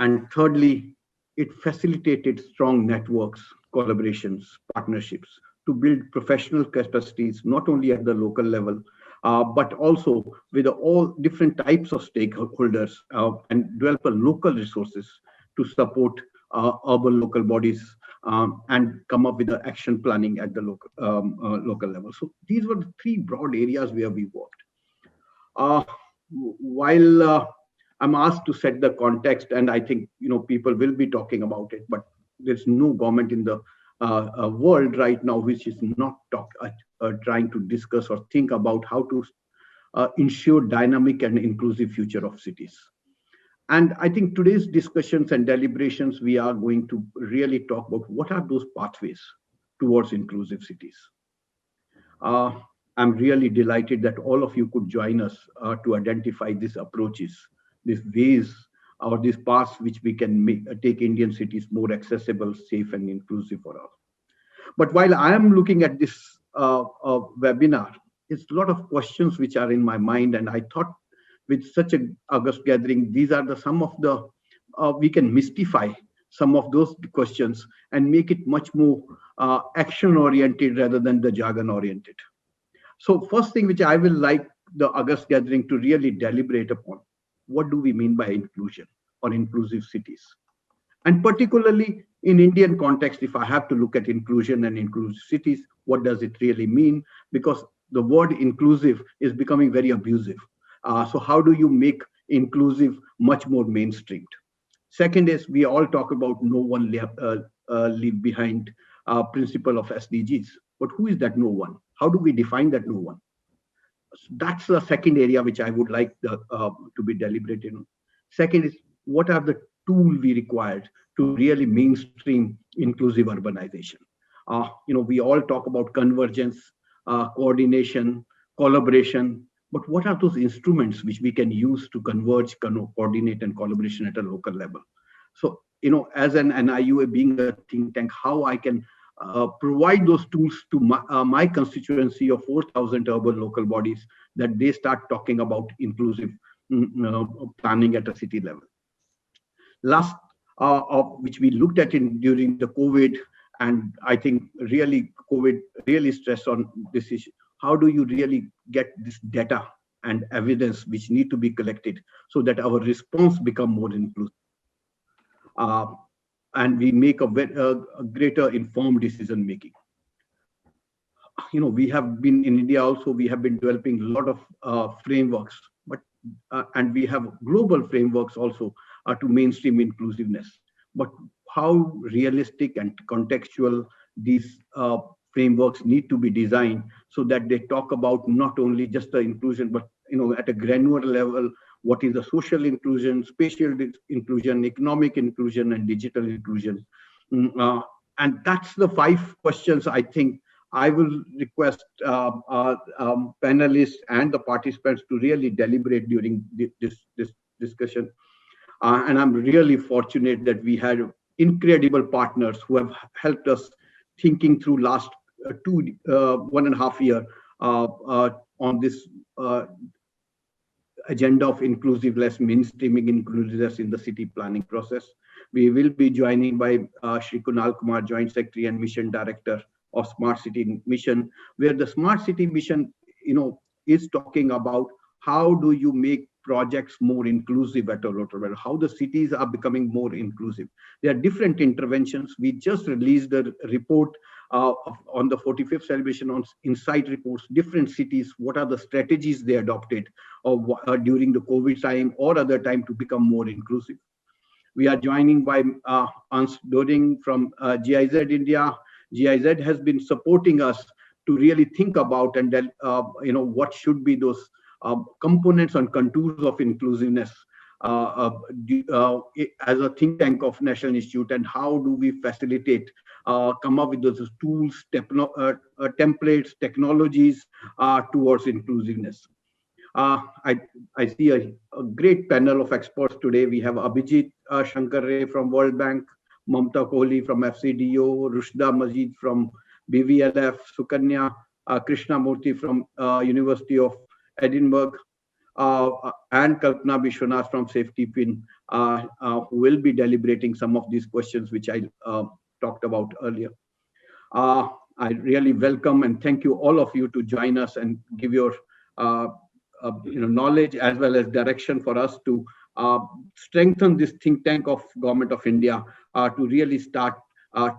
And thirdly, it facilitated strong networks, collaborations, partnerships to build professional capacities, not only at the local level, but also with all different types of stakeholders and develop local resources to support urban local bodies and come up with the action planning at the local level. So these were the three broad areas where we worked. Uh, while I'm asked to set the context, and I think people will be talking about it, but there's no government in the world right now which is not trying to discuss or think about how to ensure dynamic and inclusive future of cities. And I think today's discussions and deliberations, we are going to really talk about what are those pathways towards inclusive cities. Uh, I'm really delighted that all of you could join us to identify these approaches, these ways, or these paths which we can take Indian cities more accessible, safe, and inclusive for all. But while I am looking at this webinar, it's a lot of questions which are in my mind, and I thought with such a August gathering, these are some of the, we can mystify some of those questions and make it much more action-oriented rather than the jargon-oriented. So first thing which I will like the August gathering to really deliberate upon, what do we mean by inclusion or inclusive cities? And particularly in Indian context, if I have to look at inclusion and inclusive cities, what does it really mean? Because the word inclusive is becoming very abusive. So how do you make inclusive much more mainstreamed? Second is, we all talk about no one leave behind principle of SDGs. But who is that no one? How do we define that no one? So that's the second area which I would like to be deliberated on. Second is, what are the tools we required to really mainstream inclusive urbanization? We all talk about convergence, coordination, collaboration, but what are those instruments which we can use to converge, coordinate, and collaboration at a local level? So, as an NIUA being a think tank, how I can provide those tools to my constituency of 4,000 urban local bodies that they start talking about inclusive planning at a city level. Last, which we looked at during the COVID, and I think really COVID really stressed on this issue. How do you really get this data and evidence which need to be collected so that our response become more inclusive? And we make a greater informed decision making. We have been in India also, we have been developing a lot of frameworks, but and we have global frameworks also to mainstream inclusiveness. But how realistic and contextual these frameworks need to be designed so that they talk about not only just the inclusion, but at a granular level, what is the social inclusion, spatial inclusion, economic inclusion, and digital inclusion. And that's the 5 questions I think I will request panelists and the participants to really deliberate during this discussion. And I'm really fortunate that we had incredible partners who have helped us thinking through last 1.5 years on this agenda of inclusiveness, mainstreaming inclusiveness in the city planning process. We will be joining by Shri Kunal Kumar, Joint Secretary and Mission Director of Smart City Mission, where the Smart City Mission, is talking about how do you make projects more inclusive at a local level, how the cities are becoming more inclusive. There are different interventions. We just released a report on the 45th celebration on insight reports, different cities, what are the strategies they adopted during the COVID time or other time to become more inclusive. We are joining by Ans Doring from GIZ India. GIZ has been supporting us to really think about and what should be those components and contours of inclusiveness as a think tank of National Institute, and how do we facilitate, come up with those tools, templates, technologies towards inclusiveness. I see a great panel of experts today. We have Abhijit Shankar Ray from World Bank, Mamta Kohli from FCDO, Rushda Majid from BVLF, Sukanya Krishnamurthy from University of Edinburgh, and Kalpana Vishwanath from Safety Pin, who will be deliberating some of these questions which I talked about earlier. I really welcome and thank you all of you to join us and give your knowledge as well as direction for us to strengthen this think tank of Government of India to really start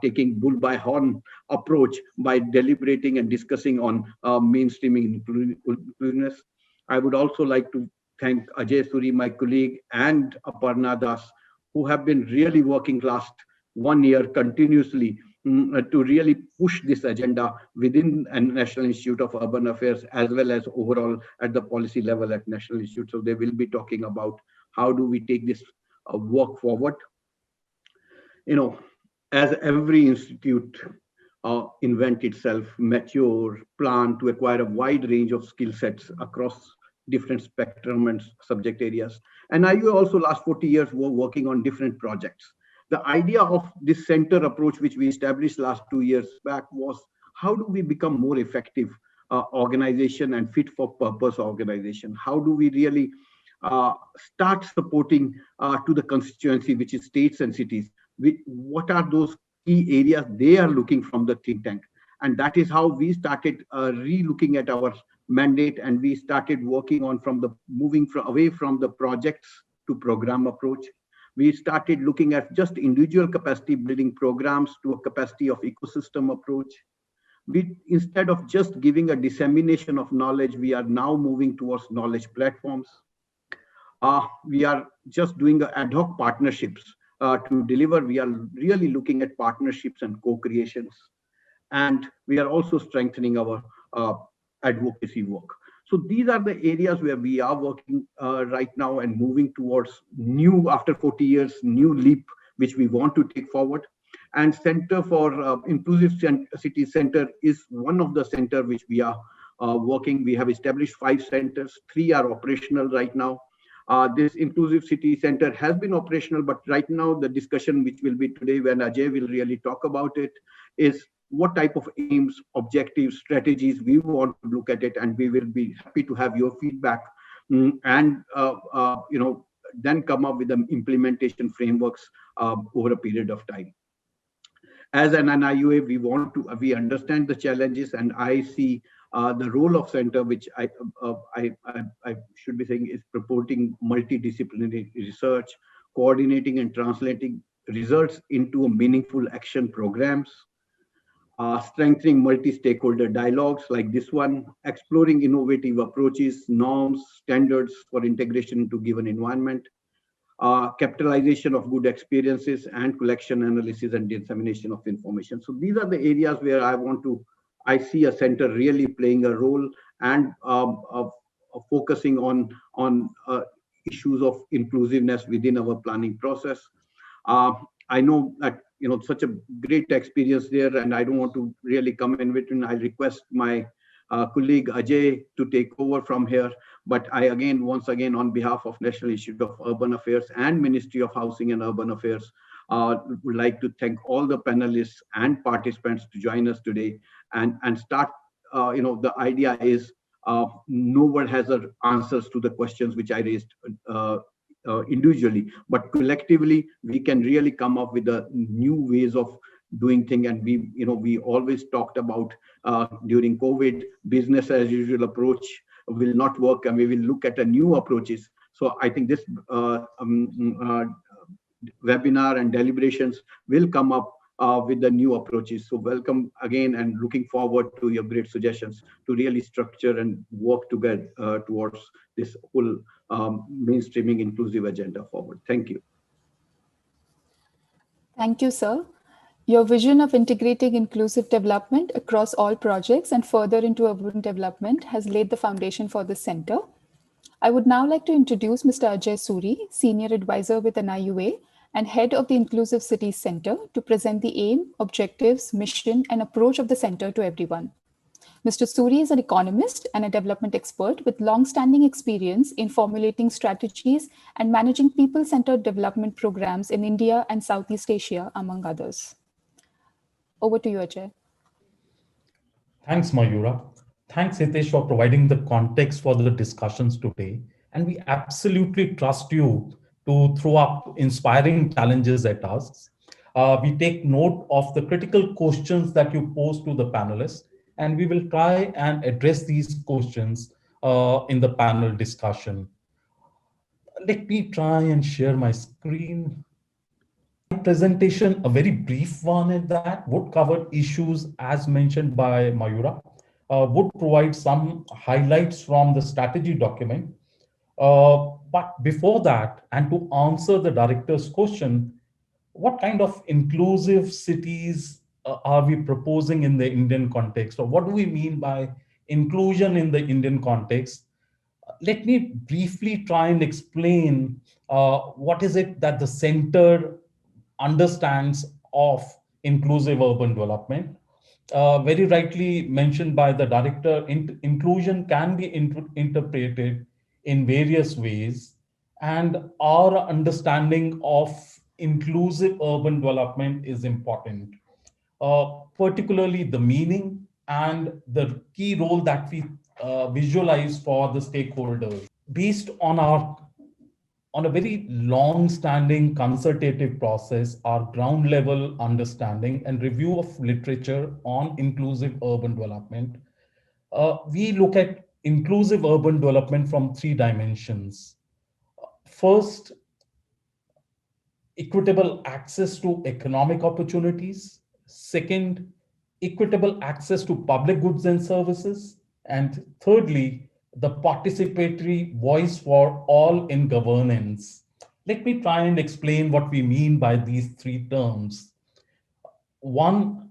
taking bull by horn approach by deliberating and discussing on mainstreaming inclusiveness. I would also like to thank Ajay Suri, my colleague, and Aparna Das, who have been really working last 1 year continuously to really push this agenda within a National Institute of Urban Affairs as well as overall at the policy level at National Institute. So they will be talking about how do we take this work forward. As every institute invent itself, mature, plan to acquire a wide range of skill sets across different spectrum and subject areas. And IUA also last 40 years were working on different projects. The idea of this center approach, which we established last 2 years back, was how do we become more effective organization and fit for purpose organization? How do we really start supporting to the constituency, which is states and cities? What are those key areas they are looking from the think tank? And that is how we started re-looking at our mandate, and we started working on moving away from the projects to program approach. We started looking at just individual capacity building programs to a capacity of ecosystem approach. Instead of just giving a dissemination of knowledge, we are now moving towards knowledge platforms. We are just doing ad hoc partnerships to deliver. We are really looking at partnerships and co-creations. And we are also strengthening our advocacy work. So these are the areas where we are working right now and moving towards new, after 40 years, new leap, which we want to take forward. And Center for Inclusive Cities Center is one of the center which we are working. We have established 5 centers, 3 are operational right now. This Inclusive City Center has been operational, but right now the discussion which will be today when Ajay will really talk about it is what type of aims, objectives, strategies we want to look at it, and we will be happy to have your feedback and then come up with the implementation frameworks over a period of time. As an NIUA, we understand the challenges, and I see the role of center, which I should be saying is promoting multidisciplinary research, coordinating and translating results into a meaningful action programs, strengthening multi-stakeholder dialogues like this one, exploring innovative approaches, norms, standards for integration into given environment, capitalization of good experiences, and collection, analysis, and dissemination of information. So these are the areas where I see a center really playing a role and focusing on issues of inclusiveness within our planning process. I know that such a great experience there, and I don't want to really come in between. I request my colleague Ajay to take over from here. But I once again, on behalf of National Institute of Urban Affairs and Ministry of Housing and Urban Affairs, would like to thank all the panelists and participants to join us today and start. The idea is no one has answers to the questions which I raised individually, but collectively we can really come up with the new ways of doing things. And we always talked about during COVID, business as usual approach will not work, and we will look at a new approaches. So I think this webinar and deliberations will come up with the new approaches. So welcome again, and looking forward to your great suggestions to really structure and work together towards this whole mainstreaming inclusive agenda forward. Thank you. Thank you, sir. Your vision of integrating inclusive development across all projects and further into urban development has laid the foundation for the center. I would now like to introduce Mr. Ajay Suri, Senior Advisor with NIUA and Head of the Inclusive Cities Center, to present the aim, objectives, mission, and approach of the center to everyone. Mr. Suri is an economist and a development expert with long-standing experience in formulating strategies and managing people-centered development programs in India and Southeast Asia, among others. Over to you, Ajay. Thanks, Mayura. Thanks, Hitesh, for providing the context for the discussions today and we absolutely trust you to throw up inspiring challenges at us. We take note of the critical questions that you pose to the panelists, and we will try and address these questions in the panel discussion. Let me try and share my screen. Presentation, a very brief one at that, would cover issues as mentioned by Mayura, would provide some highlights from the strategy document. But before that, and to answer the director's question, what kind of inclusive cities are we proposing in the Indian context? Or what do we mean by inclusion in the Indian context? Let me briefly try and explain what is it that the center understands of inclusive urban development. Very rightly mentioned by the director, inclusion can be interpreted in various ways, and our understanding of inclusive urban development is important, particularly the meaning and the key role that we visualize for the stakeholders. Based on a very long-standing consultative process, our ground level understanding and review of literature on inclusive urban development, we look at inclusive urban development from three dimensions. First, equitable access to economic opportunities. Second, equitable access to public goods and services. And thirdly, the participatory voice for all in governance. Let me try and explain what we mean by these three terms. One,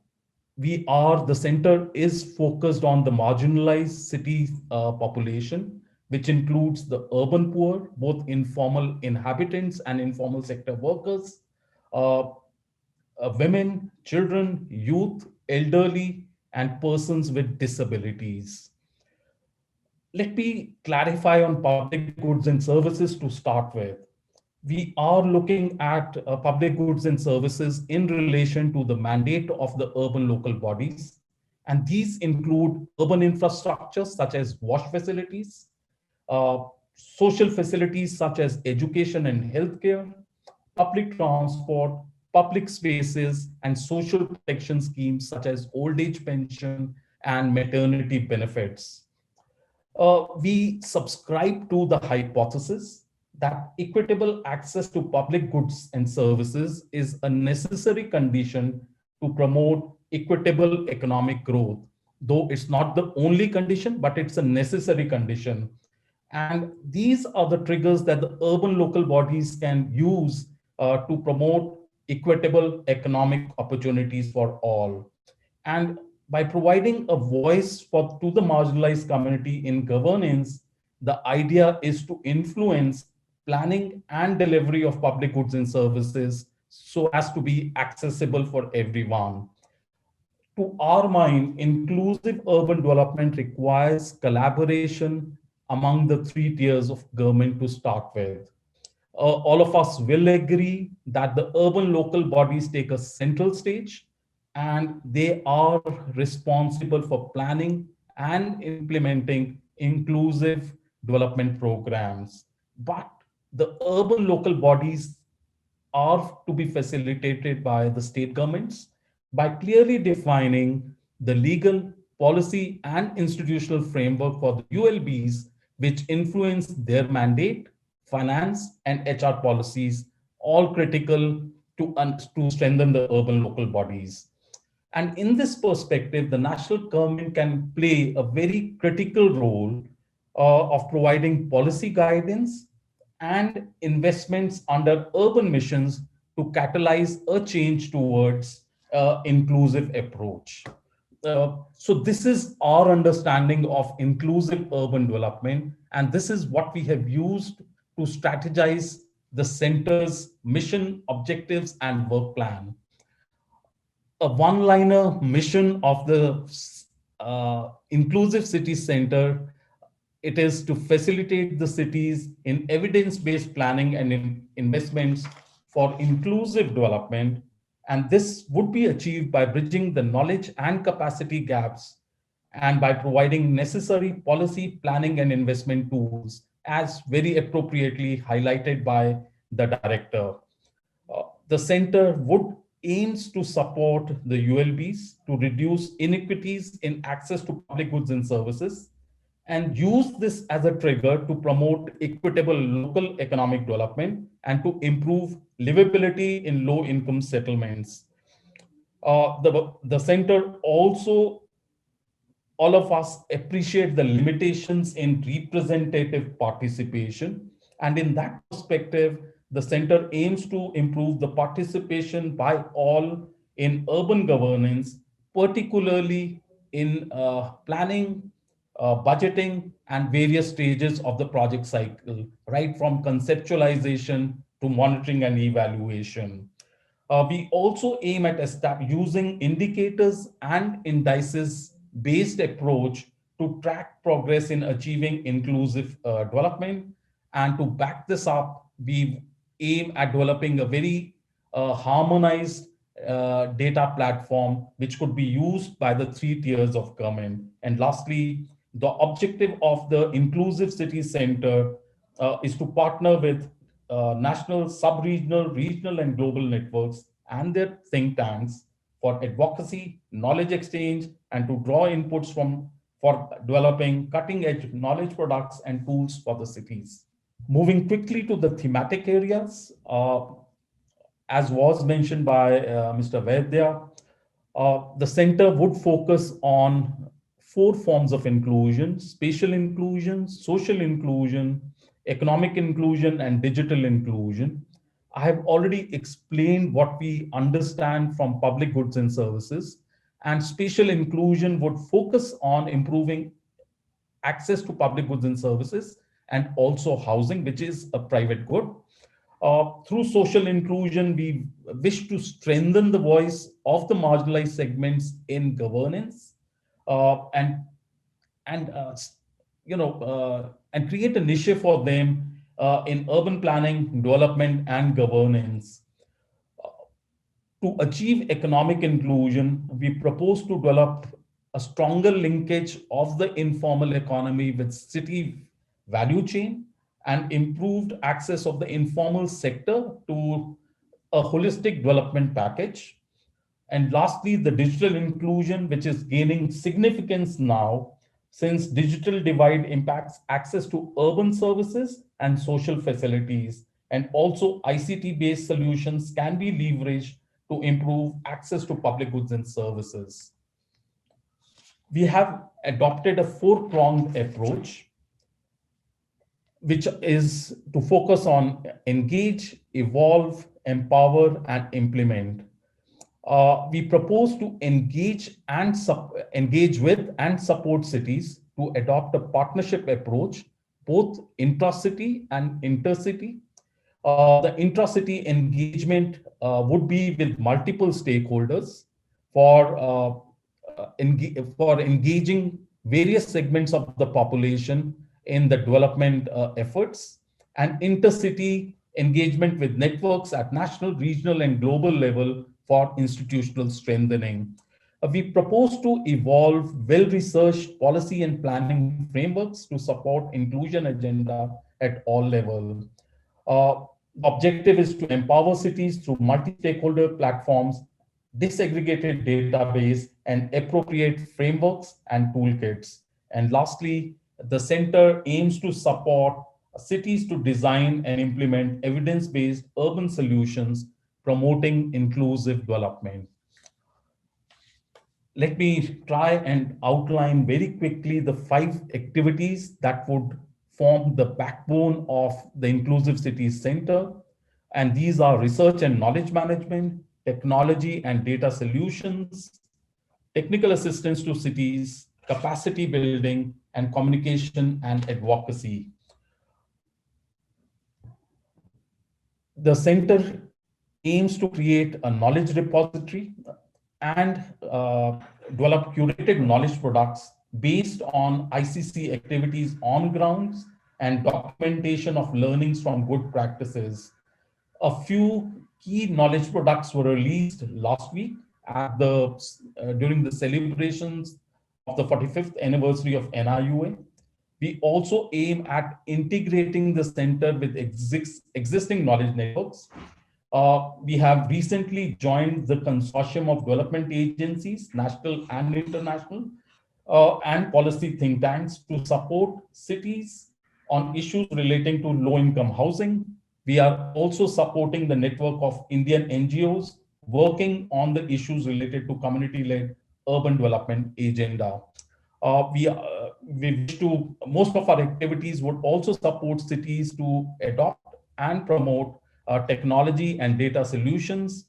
the center is focused on the marginalized city population, which includes the urban poor, both informal inhabitants and informal sector workers, women, children, youth, elderly, and persons with disabilities. Let me clarify on public goods and services to start with. We are looking at public goods and services in relation to the mandate of the urban local bodies. And these include urban infrastructures such as wash facilities, social facilities such as education and healthcare, public transport, public spaces, and social protection schemes such as old age pension and maternity benefits. We subscribe to the hypothesis that equitable access to public goods and services is a necessary condition to promote equitable economic growth, though it's not the only condition, but it's a necessary condition. And these are the triggers that the urban local bodies can use to promote equitable economic opportunities for all. And by providing a voice to the marginalized community in governance, the idea is to influence planning and delivery of public goods and services so as to be accessible for everyone. To our mind, inclusive urban development requires collaboration among the three tiers of government to start with. All of us will agree that the urban local bodies take a central stage, and they are responsible for planning and implementing inclusive development programs. But the urban local bodies are to be facilitated by the state governments by clearly defining the legal, policy, and institutional framework for the ULBs, which influence their mandate, finance, and HR policies, all critical to strengthen the urban local bodies. And in this perspective, the national government can play a very critical role of providing policy guidance and investments under urban missions to catalyze a change towards inclusive approach. So this is our understanding of inclusive urban development, and this is what we have used to strategize the center's mission, objectives, and work plan. A one-liner mission of the Inclusive Cities Center, it is to facilitate the cities in evidence-based planning and in investments for inclusive development. And this would be achieved by bridging the knowledge and capacity gaps and by providing necessary policy planning and investment tools, as very appropriately highlighted by the director. The center would aims to support the ULBs to reduce inequities in access to public goods and services, and use this as a trigger to promote equitable local economic development and to improve livability in low-income settlements. The center also, all of us appreciate the limitations in representative participation. And in that perspective, the center aims to improve the participation by all in urban governance, particularly in planning, budgeting, and various stages of the project cycle, right from conceptualization to monitoring and evaluation. We also aim at using indicators and indices based approach to track progress in achieving inclusive development. And to back this up, we aim at developing a very harmonized data platform which could be used by the 3 tiers of government. And lastly, the objective of the Inclusive City Center is to partner with national, sub-regional, regional, and global networks and their think tanks for advocacy, knowledge exchange, and to draw inputs for developing cutting-edge knowledge products and tools for the cities. Moving quickly to the thematic areas, as was mentioned by Mr. Vaidya, the center would focus on 4 forms of inclusion: spatial inclusion, social inclusion, economic inclusion, and digital inclusion. I have already explained what we understand from public goods and services, and spatial inclusion would focus on improving access to public goods and services and also housing, which is a private good. Through social inclusion, we wish to strengthen the voice of the marginalized segments in governance, and create a niche for them in urban planning, development, and governance. To achieve economic inclusion, we propose to develop a stronger linkage of the informal economy with city value chain and improved access of the informal sector to a holistic development package. And lastly, the digital inclusion, which is gaining significance now since digital divide impacts access to urban services and social facilities. And also ICT-based solutions can be leveraged to improve access to public goods and services. We have adopted a 4-pronged approach, which is to focus on engage, evolve, empower, and implement. We propose to engage with and support cities to adopt a partnership approach, both intra-city and intercity. The intra-city engagement would be with multiple stakeholders for engaging various segments of the population in the development efforts, and intercity engagement with networks at national, regional, and global level for institutional strengthening. We propose to evolve well-researched policy and planning frameworks to support inclusion agenda at all levels. The objective is to empower cities through multi-stakeholder platforms, disaggregated database, and appropriate frameworks and toolkits. And lastly, the center aims to support cities to design and implement evidence-based urban solutions promoting inclusive development. Let me try and outline very quickly the 5 activities that would form the backbone of the Inclusive Cities Center. And these are research and knowledge management, technology and data solutions, technical assistance to cities, capacity building, and communication and advocacy. The center aims to create a knowledge repository and develop curated knowledge products based on ICC activities on grounds and documentation of learnings from good practices. A few key knowledge products were released last week at during the celebrations of the 45th anniversary of NIUA. We also aim at integrating the center with existing knowledge networks. We have recently joined the consortium of development agencies, national and international, and policy think tanks to support cities on issues relating to low-income housing. We are also supporting the network of Indian NGOs working on the issues related to community-led urban development agenda. We wish to, most of our activities would also support cities to adopt and promote technology and data solutions.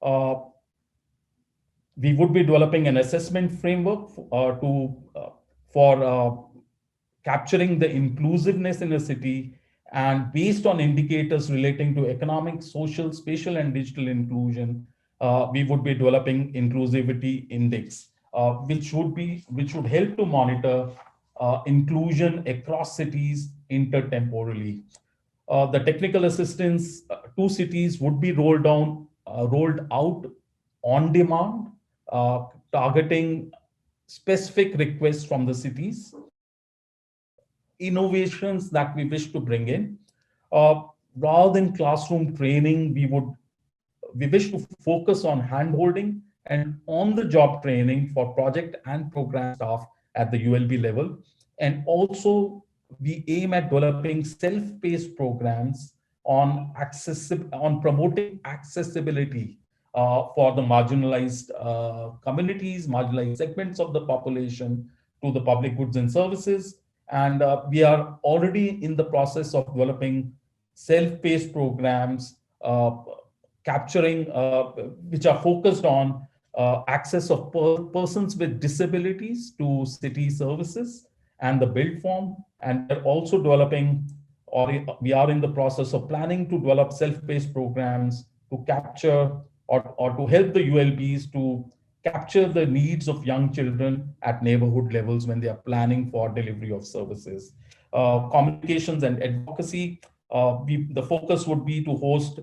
We would be developing an assessment framework for capturing the inclusiveness in a city, and based on indicators relating to economic, social, spatial, and digital inclusion, we would be developing inclusivity index, which would help to monitor inclusion across cities intertemporally. The technical assistance to cities would be rolled out on demand, targeting specific requests from the cities. Innovations that we wish to bring in, rather than classroom training, we wish to focus on handholding and on-the-job training for project and program staff at the ULB level. And also, we aim at developing self-paced programs on promoting accessibility for the marginalized communities, marginalized segments of the population to the public goods and services. And we are already in the process of developing self-paced programs capturing, which are focused on access of persons with disabilities to city services and the build form. And we're also developing, or we are in the process of planning to develop self-paced programs to capture or to help the ULBs to capture the needs of young children at neighborhood levels when they are planning for delivery of services. Communications and advocacy, the focus would be to host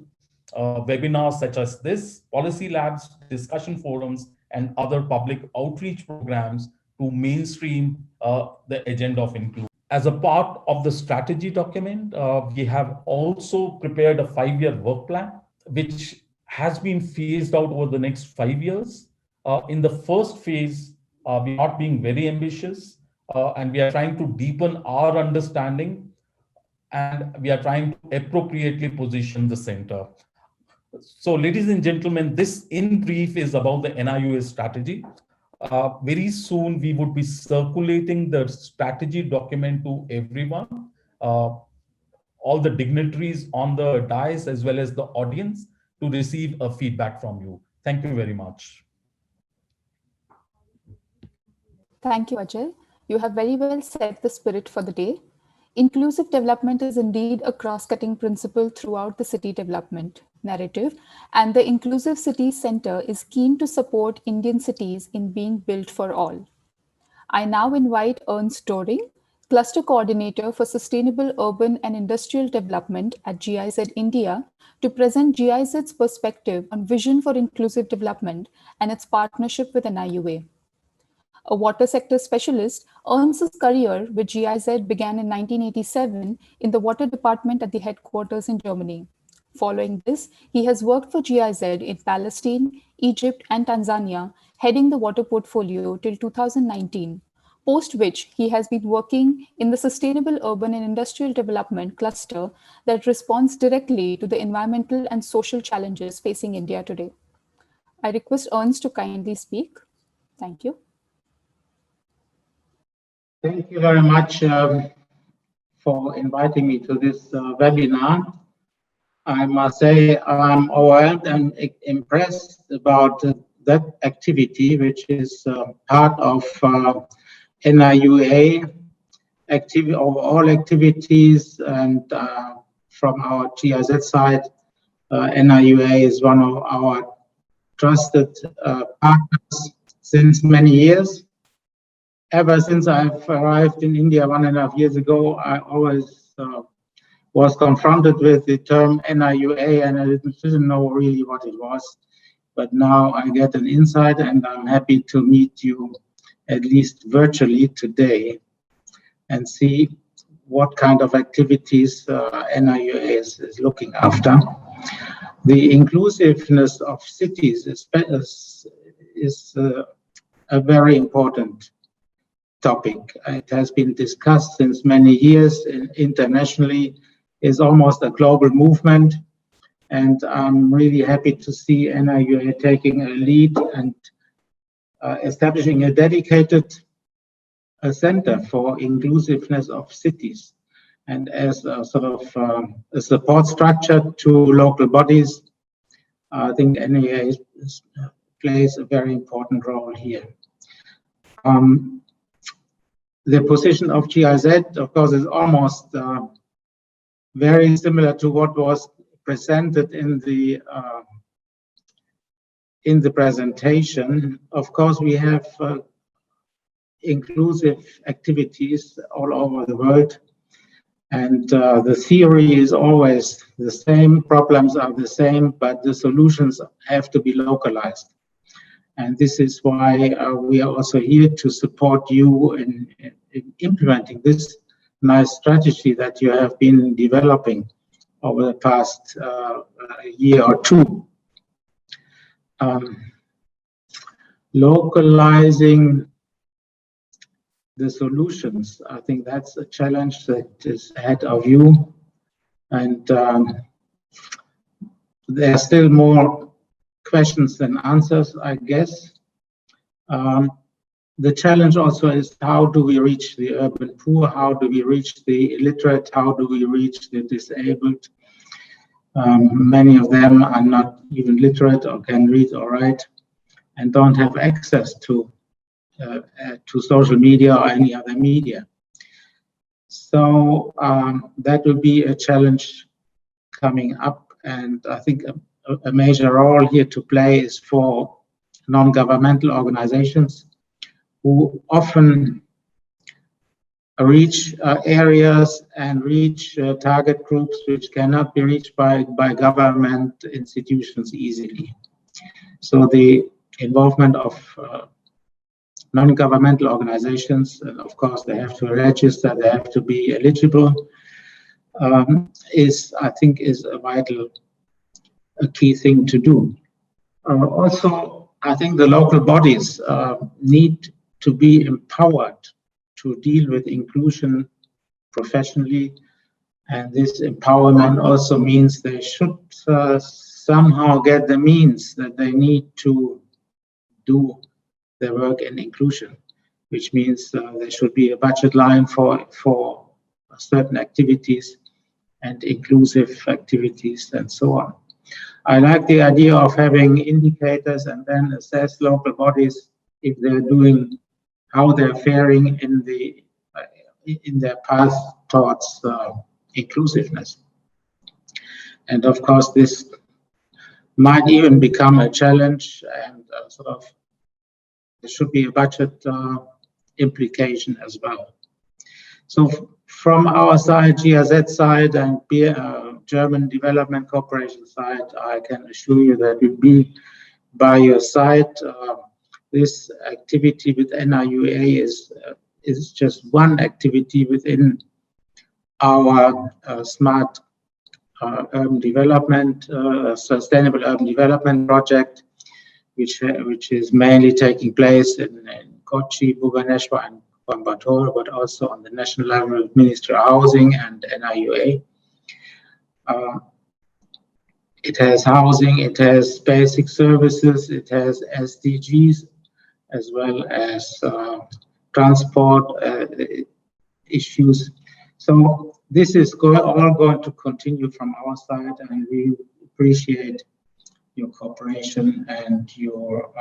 webinars such as this, policy labs, discussion forums, and other public outreach programs to mainstream the agenda of inclusion. As a part of the strategy document, we have also prepared a 5-year work plan, which has been phased out over the next 5 years. In the first phase, we're not being very ambitious, and we are trying to deepen our understanding, and we are trying to appropriately position the center. So, ladies and gentlemen, this in brief is about the NIUA strategy. Very soon, we would be circulating the strategy document to everyone, all the dignitaries on the dais as well as the audience, to receive a feedback from you. Thank you very much. Thank you, Ajay. You have very well set the spirit for the day. Inclusive development is indeed a cross-cutting principle throughout the city development narrative, and the Inclusive Cities Center is keen to support Indian cities in being built for all. I now invite Ernst Doring, Cluster Coordinator for Sustainable Urban and Industrial Development at GIZ India, to present GIZ's perspective on vision for inclusive development and its partnership with NIUA. A water sector specialist, Ernst's career with GIZ began in 1987 in the water department at the headquarters in Germany. Following this, he has worked for GIZ in Palestine, Egypt, and Tanzania, heading the water portfolio till 2019, post which he has been working in the Sustainable Urban and Industrial Development cluster that responds directly to the environmental and social challenges facing India today. I request Ernst to kindly speak. Thank you. Thank you very much for inviting me to this webinar. I must say I'm overwhelmed and impressed about that activity, which is part of NIUA overall activities, and from our GIZ side, NIUA is one of our trusted partners since many years. Ever since I've arrived in India 1.5 years ago, I always was confronted with the term NIUA, and I didn't know really what it was. But now I get an insight, and I'm happy to meet you at least virtually today, and see what kind of activities NIUA is looking after. The inclusiveness of cities is a very important topic. It has been discussed since many years internationally, is almost a global movement. And I'm really happy to see NIUA taking a lead and establishing a dedicated center for inclusiveness of cities. And as a sort of a support structure to local bodies, I think NIUA plays a very important role here. The position of GIZ, of course, is almost very similar to what was presented in the presentation. Of course, we have inclusive activities all over the world, and the theory is always the same, problems are the same, but the solutions have to be localized. And this is why we are also here to support you in implementing this nice strategy that you have been developing over the past year or two. Localizing the solutions, I think that's a challenge that is ahead of you. And there are still more questions than answers, I guess. The challenge also is, how do we reach the urban poor? How do we reach the illiterate? How do we reach the disabled? Many of them are not even literate or can read or write and don't have access to social media or any other media. So that will be a challenge coming up, and I think a major role here to play is for non-governmental organizations who often reach areas and reach target groups which cannot be reached by government institutions easily. So the involvement of non-governmental organizations, and of course they have to register, they have to be eligible, I think is a key thing to do. Also, I think the local bodies need to be empowered to deal with inclusion professionally, and this empowerment also means they should somehow get the means that they need to do their work in inclusion, which means there should be a budget line for certain activities and inclusive activities and so on. I like the idea of having indicators and then assess local bodies if they're doing, how they're faring in their path towards inclusiveness. And of course, this might even become a challenge, and sort of there should be a budget implication as well. So from our side, GIZ side, and German Development Corporation side, I can assure you that we'll be by your side. This activity with NIUA is just one activity within our smart urban development, sustainable urban development project, which is mainly taking place in Kochi, Bhubaneswar, and Coimbatore, but also on the national level, Ministry of Housing and NIUA. It has housing, it has basic services, it has SDGs, as well as transport issues. So this is all going to continue from our side, and we appreciate your cooperation and your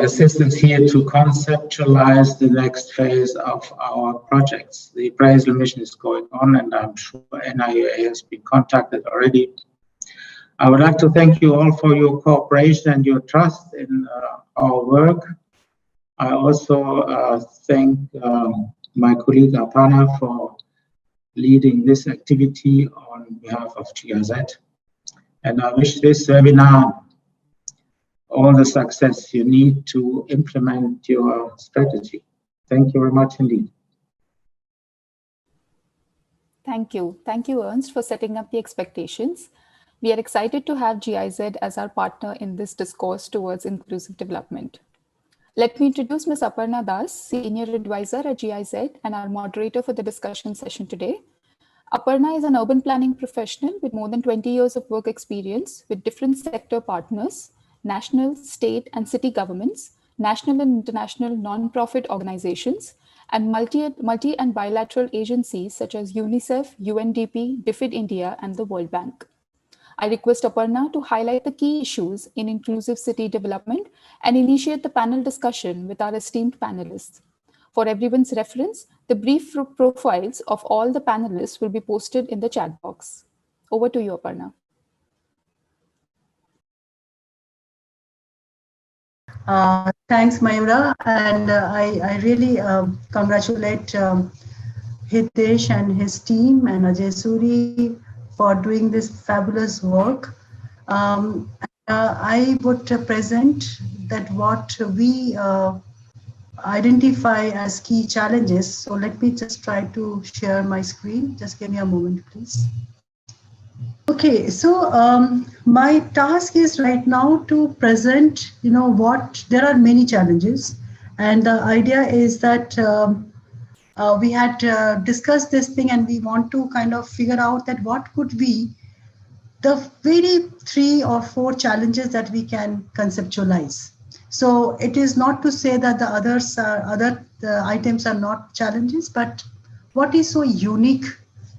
assistance here to conceptualize the next phase of our projects. The appraisal mission is going on, and I'm sure NIUA has been contacted already. I would like to thank you all for your cooperation and your trust in our work. I also thank my colleague Aparna for leading this activity on behalf of GIZ. And I wish this webinar all the success you need to implement your strategy. Thank you very much indeed. Thank you. Thank you, Ernst, for setting up the expectations. We are excited to have GIZ as our partner in this discourse towards inclusive development. Let me introduce Ms. Aparna Das, Senior Advisor at GIZ and our moderator for the discussion session today. Aparna is an urban planning professional with more than 20 years of work experience with different sector partners, national, state, and city governments, national and international non-profit organizations, and multi and bilateral agencies such as UNICEF, UNDP, DFID India, and the World Bank. I request Aparna to highlight the key issues in inclusive city development and initiate the panel discussion with our esteemed panelists. For everyone's reference, the brief profiles of all the panelists will be posted in the chat box. Over to you, Aparna. Thanks, Mayura, and I really congratulate Hitesh and his team and Ajay Suri for doing this fabulous work. I would present that what we identify as key challenges. So let me just try to share my screen. Just give me a moment, please. Okay, so my task is right now to present, there are many challenges, and the idea is that we had discussed this thing, and we want to kind of figure out that what could be the very 3 or 4 challenges that we can conceptualize. So it is not to say that the other items are not challenges, but what is so unique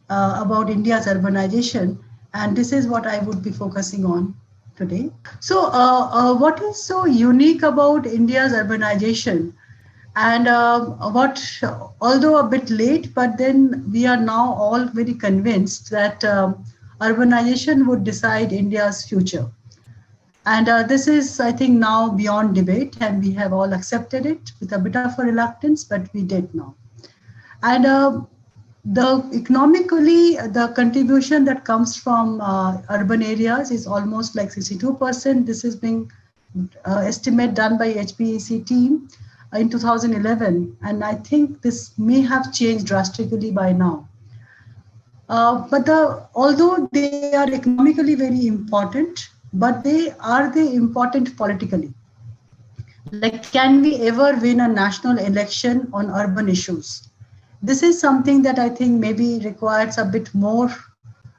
about India's urbanization, and this is what I would be focusing on today. So what is so unique about India's urbanization, and although a bit late, but then we are now all very convinced that urbanization would decide India's future. And this is, I think, now beyond debate, and we have all accepted it with a bit of a reluctance, but we did now. And economically, the contribution that comes from urban areas is almost like 62%. This is being estimate done by HPEC team in 2011, and I think this may have changed drastically by now. But although they are economically very important, but are they important politically? Like, can we ever win a national election on urban issues? This is something that I think maybe requires a bit more,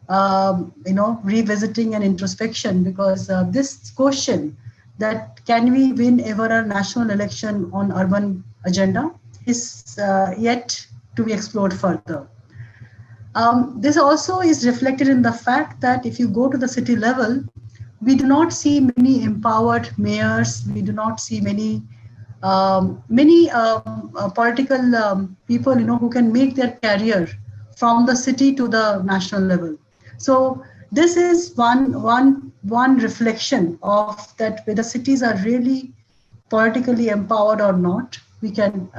revisiting and introspection, because this question that can we win ever a national election on urban agenda is yet to be explored further. This also is reflected in the fact that if you go to the city level, we do not see many empowered mayors. We do not see many political people, who can make their career from the city to the national level. So this is one reflection of that, whether cities are really politically empowered or not. We can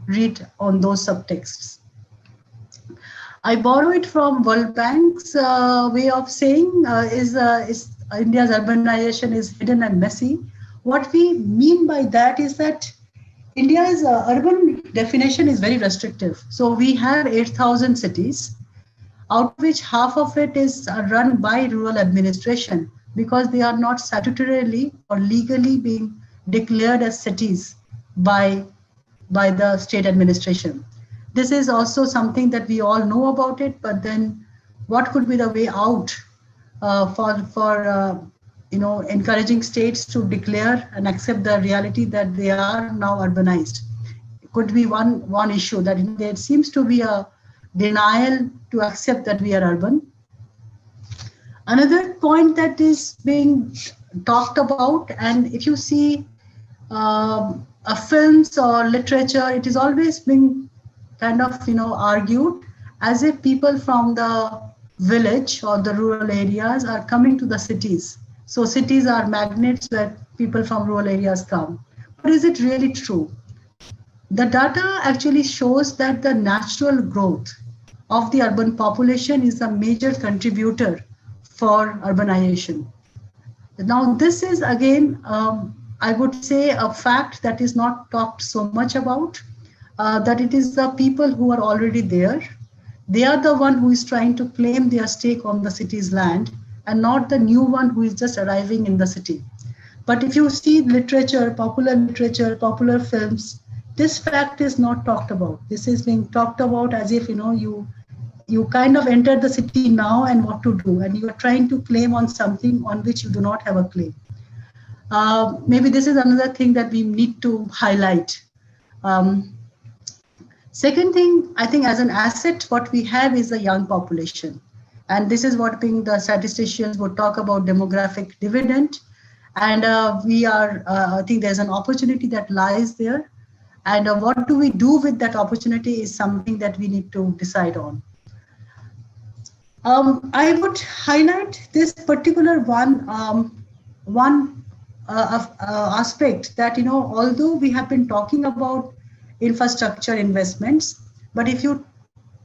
read on those subtexts. I borrow it from World Bank's way of saying is India's urbanization is hidden and messy. What we mean by that is that India's urban definition is very restrictive. So we have 8,000 cities, out of which half of it is run by rural administration, because they are not statutorily or legally being declared as cities by the state administration. This is also something that we all know about it, but then what could be the way out for encouraging states to declare and accept the reality that they are now urbanized? It could be one issue, that there seems to be a denial to accept that we are urban. Another point that is being talked about, and if you see films or literature, it is always being kind of argued as if people from the village or the rural areas are coming to the cities. So cities are magnets where people from rural areas come. But is it really true? The data actually shows that the natural growth of the urban population is a major contributor for urbanization. Now, this is again I would say a fact that is not talked so much about, that it is the people who are already there. They are the one who is trying to claim their stake on the city's land, and not the new one who is just arriving in the city. But if you see literature, popular films, this fact is not talked about. This is being talked about as if, you kind of entered the city now and what to do, and you are trying to claim on something on which you do not have a claim. Maybe this is another thing that we need to highlight. Second thing, I think as an asset, what we have is a young population. And this is what being the statisticians would talk about demographic dividend. And I think there's an opportunity that lies there. And what do we do with that opportunity is something that we need to decide on. I would highlight this particular one aspect that, although we have been talking about infrastructure investments, but if you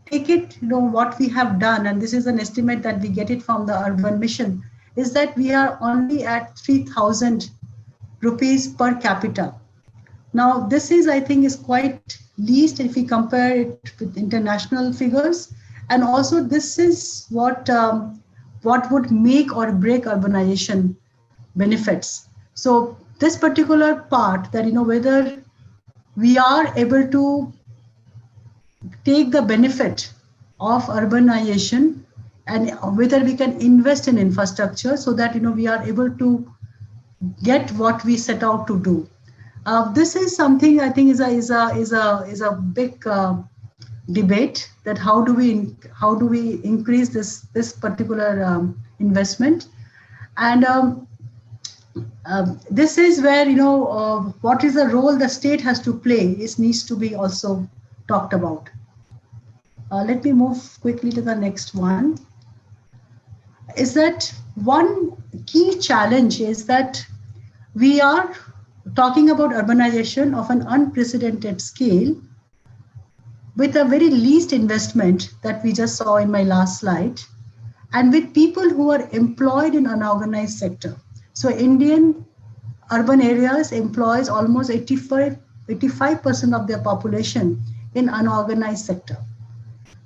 take it, what we have done, and this is an estimate that we get it from the Urban Mission, is that we are only at 3,000 rupees per capita. Now, this is, I think, is quite least if we compare it with international figures. And also, this is what would make or break urbanization benefits. So this particular part that, whether we are able to take the benefit of urbanization and whether we can invest in infrastructure so that, we are able to get what we set out to do. This is something I think is a big debate, that how do we increase this particular investment. And this is where, what is the role the state has to play needs to be also talked about. Let me move quickly to the next one. Is that one key challenge is that we are talking about urbanization of an unprecedented scale with a very least investment that we just saw in my last slide, and with people who are employed in unorganized sector. So Indian urban areas employs almost 85% of their population in unorganized sector.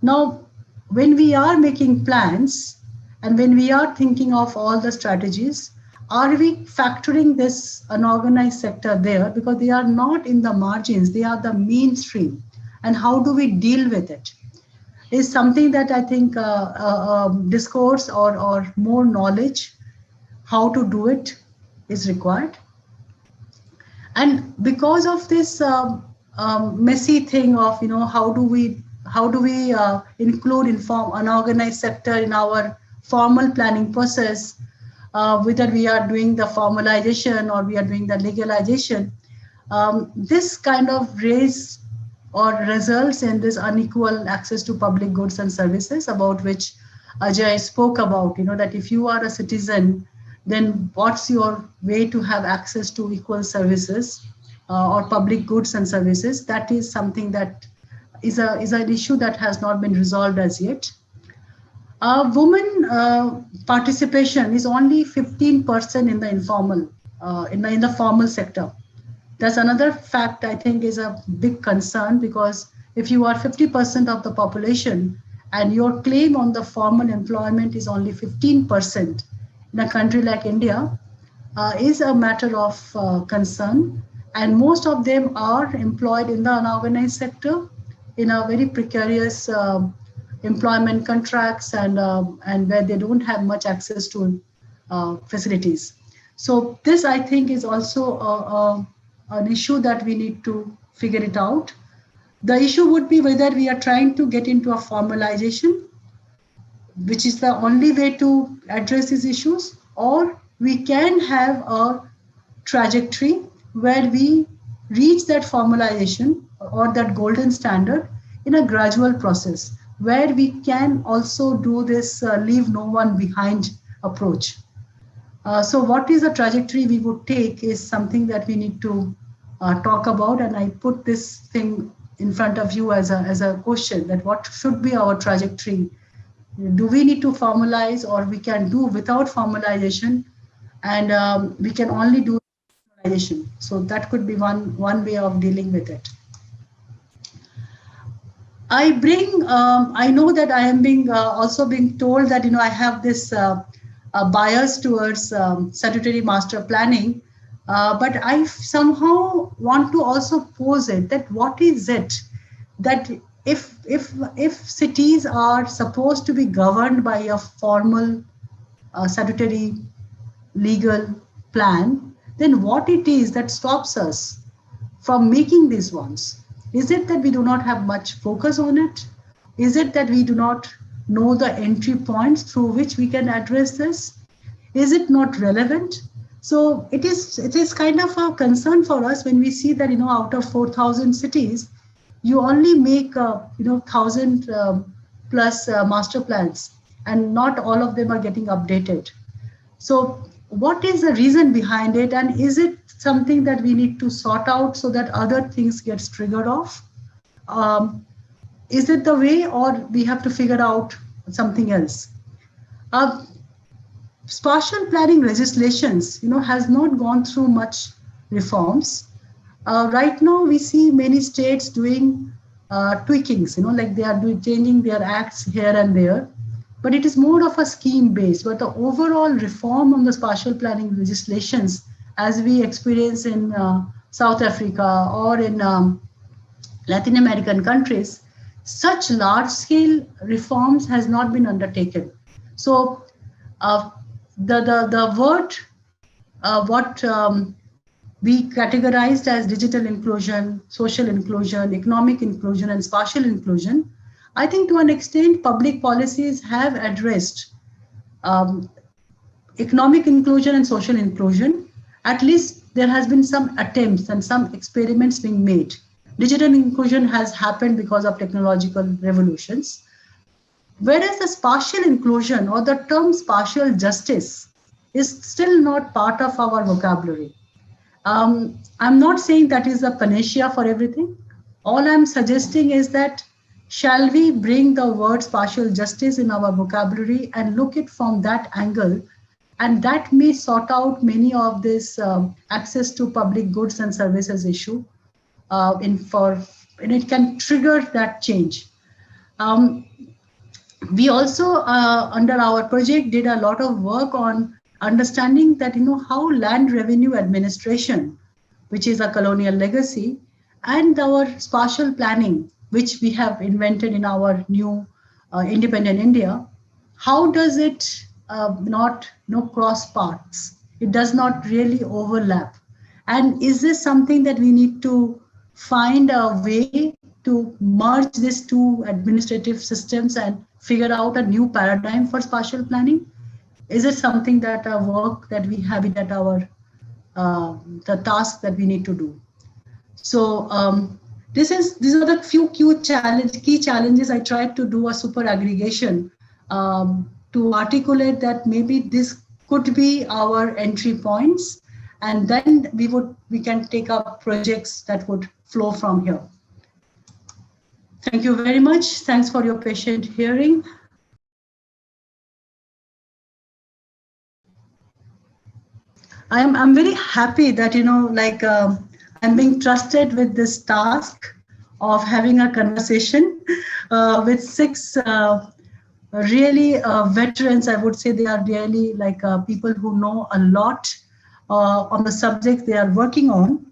Now, when we are making plans and when we are thinking of all the strategies, are we factoring this unorganized sector there? Because they are not in the margins, they are the mainstream. And how do we deal with it? Is something that I think discourse or more knowledge, how to do it is required. And because of this messy thing of, how do we include unorganized sector in our formal planning process, whether we are doing the formalization or we are doing the legalization, this kind of raise or results in this unequal access to public goods and services, about which Ajay spoke about, that if you are a citizen, then what's your way to have access to equal services or public goods and services? That is something that is an issue that has not been resolved as yet. Women participation is only 15% in the informal, in the formal sector. That's another fact I think is a big concern, because if you are 50% of the population and your claim on the formal employment is only 15% in a country like India, is a matter of concern. And most of them are employed in the unorganized sector in a very precarious employment contracts and where they don't have much access to facilities. So this, I think, is also an issue that we need to figure it out. The issue would be whether we are trying to get into a formalization, which is the only way to address these issues, or we can have a trajectory where we reach that formalization or that golden standard in a gradual process, where we can also do this leave no one behind approach. So what is the trajectory we would take is something that we need to talk about. And I put this thing in front of you as a question, that what should be our trajectory? Do we need to formalize, or we can do without formalization, and we can only do urbanization. So that could be one way of dealing with it. I know that I am also being told that, I have this bias towards statutory master planning, but I somehow want to also pose it that what is it that if cities are supposed to be governed by a formal statutory legal plan, then what it is that stops us from making these ones? Is it that we do not have much focus on it? Is it that we do not know the entry points through which we can address this? Is it not relevant? So it is kind of a concern for us when we see that, out of 4,000 cities, you only make 1,000 plus master plans, and not all of them are getting updated. So what is the reason behind it, and is it something that we need to sort out so that other things gets triggered off? Is it the way, or we have to figure out something else? Spatial planning legislations, has not gone through much reforms. Right now, we see many states doing tweakings, like they are changing their acts here and there, but it is more of a scheme based. But the overall reform on the spatial planning legislations, as we experience in South Africa or in Latin American countries, such large scale reforms has not been undertaken. So the word what we categorized as digital inclusion, social inclusion, economic inclusion, and spatial inclusion, I think to an extent public policies have addressed economic inclusion and social inclusion. At least there has been some attempts and some experiments being made. Digital inclusion has happened because of technological revolutions. Whereas the spatial inclusion, or the term spatial justice, is still not part of our vocabulary. I'm not saying that is a panacea for everything. All I'm suggesting is that shall we bring the word spatial justice in our vocabulary and look it from that angle, and that may sort out many of this access to public goods and services issue, and it can trigger that change. We also, under our project, did a lot of work on understanding that, how land revenue administration, which is a colonial legacy, and our spatial planning, which we have invented in our new independent India, how does it not cross paths? It does not really overlap. And is this something that we need to find a way to merge these two administrative systems and figure out a new paradigm for spatial planning? Is it something that work that we have it at our the task that we need to do? So these are the few key challenges. I tried to do a super aggregation to articulate that maybe this could be our entry points, and then we can take up projects that would flow from here. Thank you very much. Thanks for your patient hearing. I'm very happy that, I'm being trusted with this task of having a conversation with 6 really veterans. I would say they are really people who know a lot on the subject they are working on.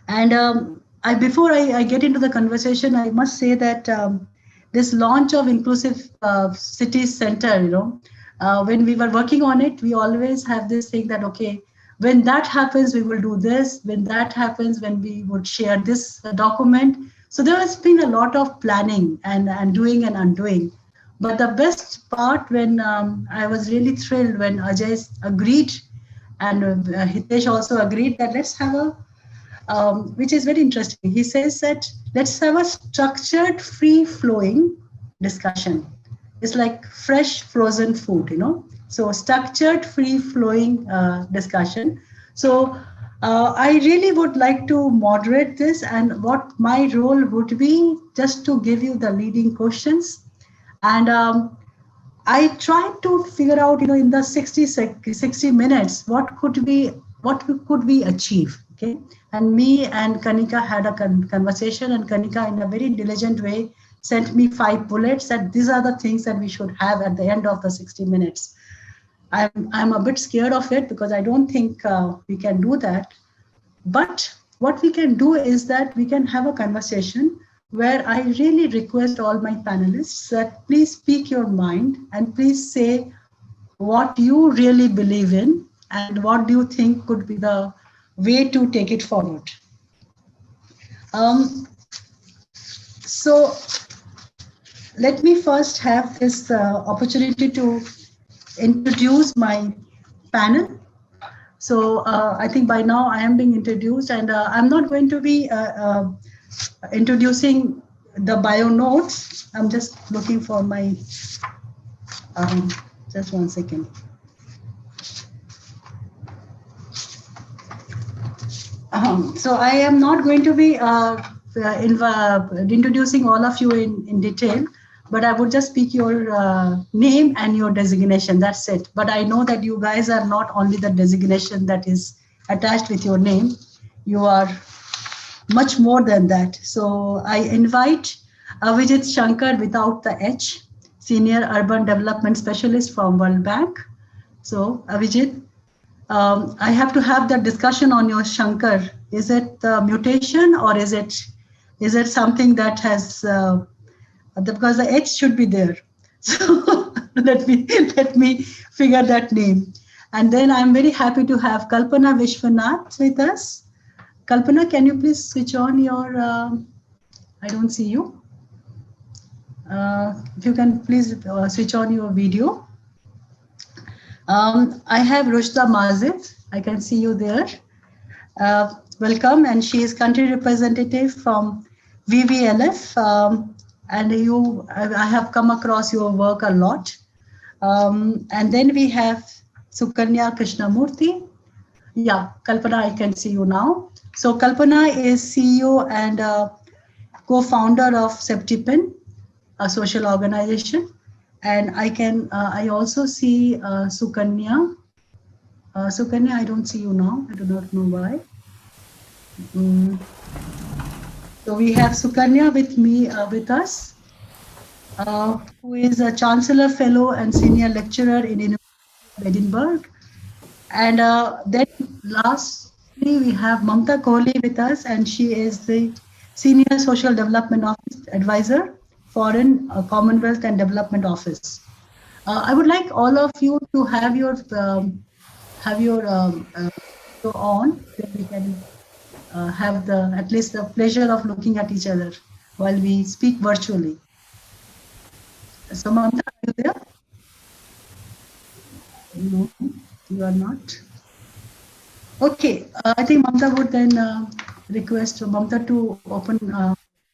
And before I get into the conversation, I must say that this launch of Inclusive Cities Center, when we were working on it, we always have this thing that, okay, when that happens, we will do this. When that happens, when we would share this document. So there has been a lot of planning and doing and undoing. But the best part, when I was really thrilled when Ajay agreed, and Hitesh also agreed, that let's have a, which is very interesting. He says that let's have a structured, free-flowing discussion. It's like fresh frozen food, So structured, free-flowing discussion. So I really would like to moderate this, and what my role would be just to give you the leading questions. And I tried to figure out, in the 60 minutes, what could we achieve? Okay, and me and Kanika had a conversation, and Kanika, in a very diligent way, sent me 5 bullets that these are the things that we should have at the end of the 60 minutes. I'm a bit scared of it because I don't think we can do that. But what we can do is that we can have a conversation where I really request all my panelists that please speak your mind and please say what you really believe in and what do you think could be the way to take it forward. So let me first have this opportunity to introduce my panel. So I think by now I am being introduced, and I'm not going to be introducing the bio notes. I'm just looking for my, just one second. So I am not going to be introducing all of you in detail, but I would just speak your name and your designation, that's it. But I know that you guys are not only the designation that is attached with your name, you are much more than that. So I invite Avijit Shankar without the H, Senior Urban Development Specialist from World Bank. So Avijit, I have to have the discussion on your Shankar. Is it the mutation or is it something that has, because the H should be there. So let me figure that name. And then I'm very happy to have Kalpana Vishwanath with us. Kalpana, can you please switch on your, I don't see you. If you can please switch on your video. I have Rushda Mazid. I can see you there. Welcome, and she is country representative from VVLF. And I have come across your work a lot. And then we have Sukanya Krishnamurthy. Yeah, Kalpana, I can see you now. So Kalpana is CEO and co-founder of Septipin, a social organization. And I also see Sukanya. Sukanya, I don't see you now. I do not know why. So we have Sukanya with us, who is a Chancellor Fellow and Senior Lecturer in University of Edinburgh. And then lastly, we have Mamta Kohli with us, and she is the Senior Social Development Office Advisor, Foreign Commonwealth and Development Office. I would like all of you to have your go on, then we can have at least the pleasure of looking at each other while we speak virtually. So Mamta, are you there? No, you are not. Okay, I think Mamta would then request Mamta to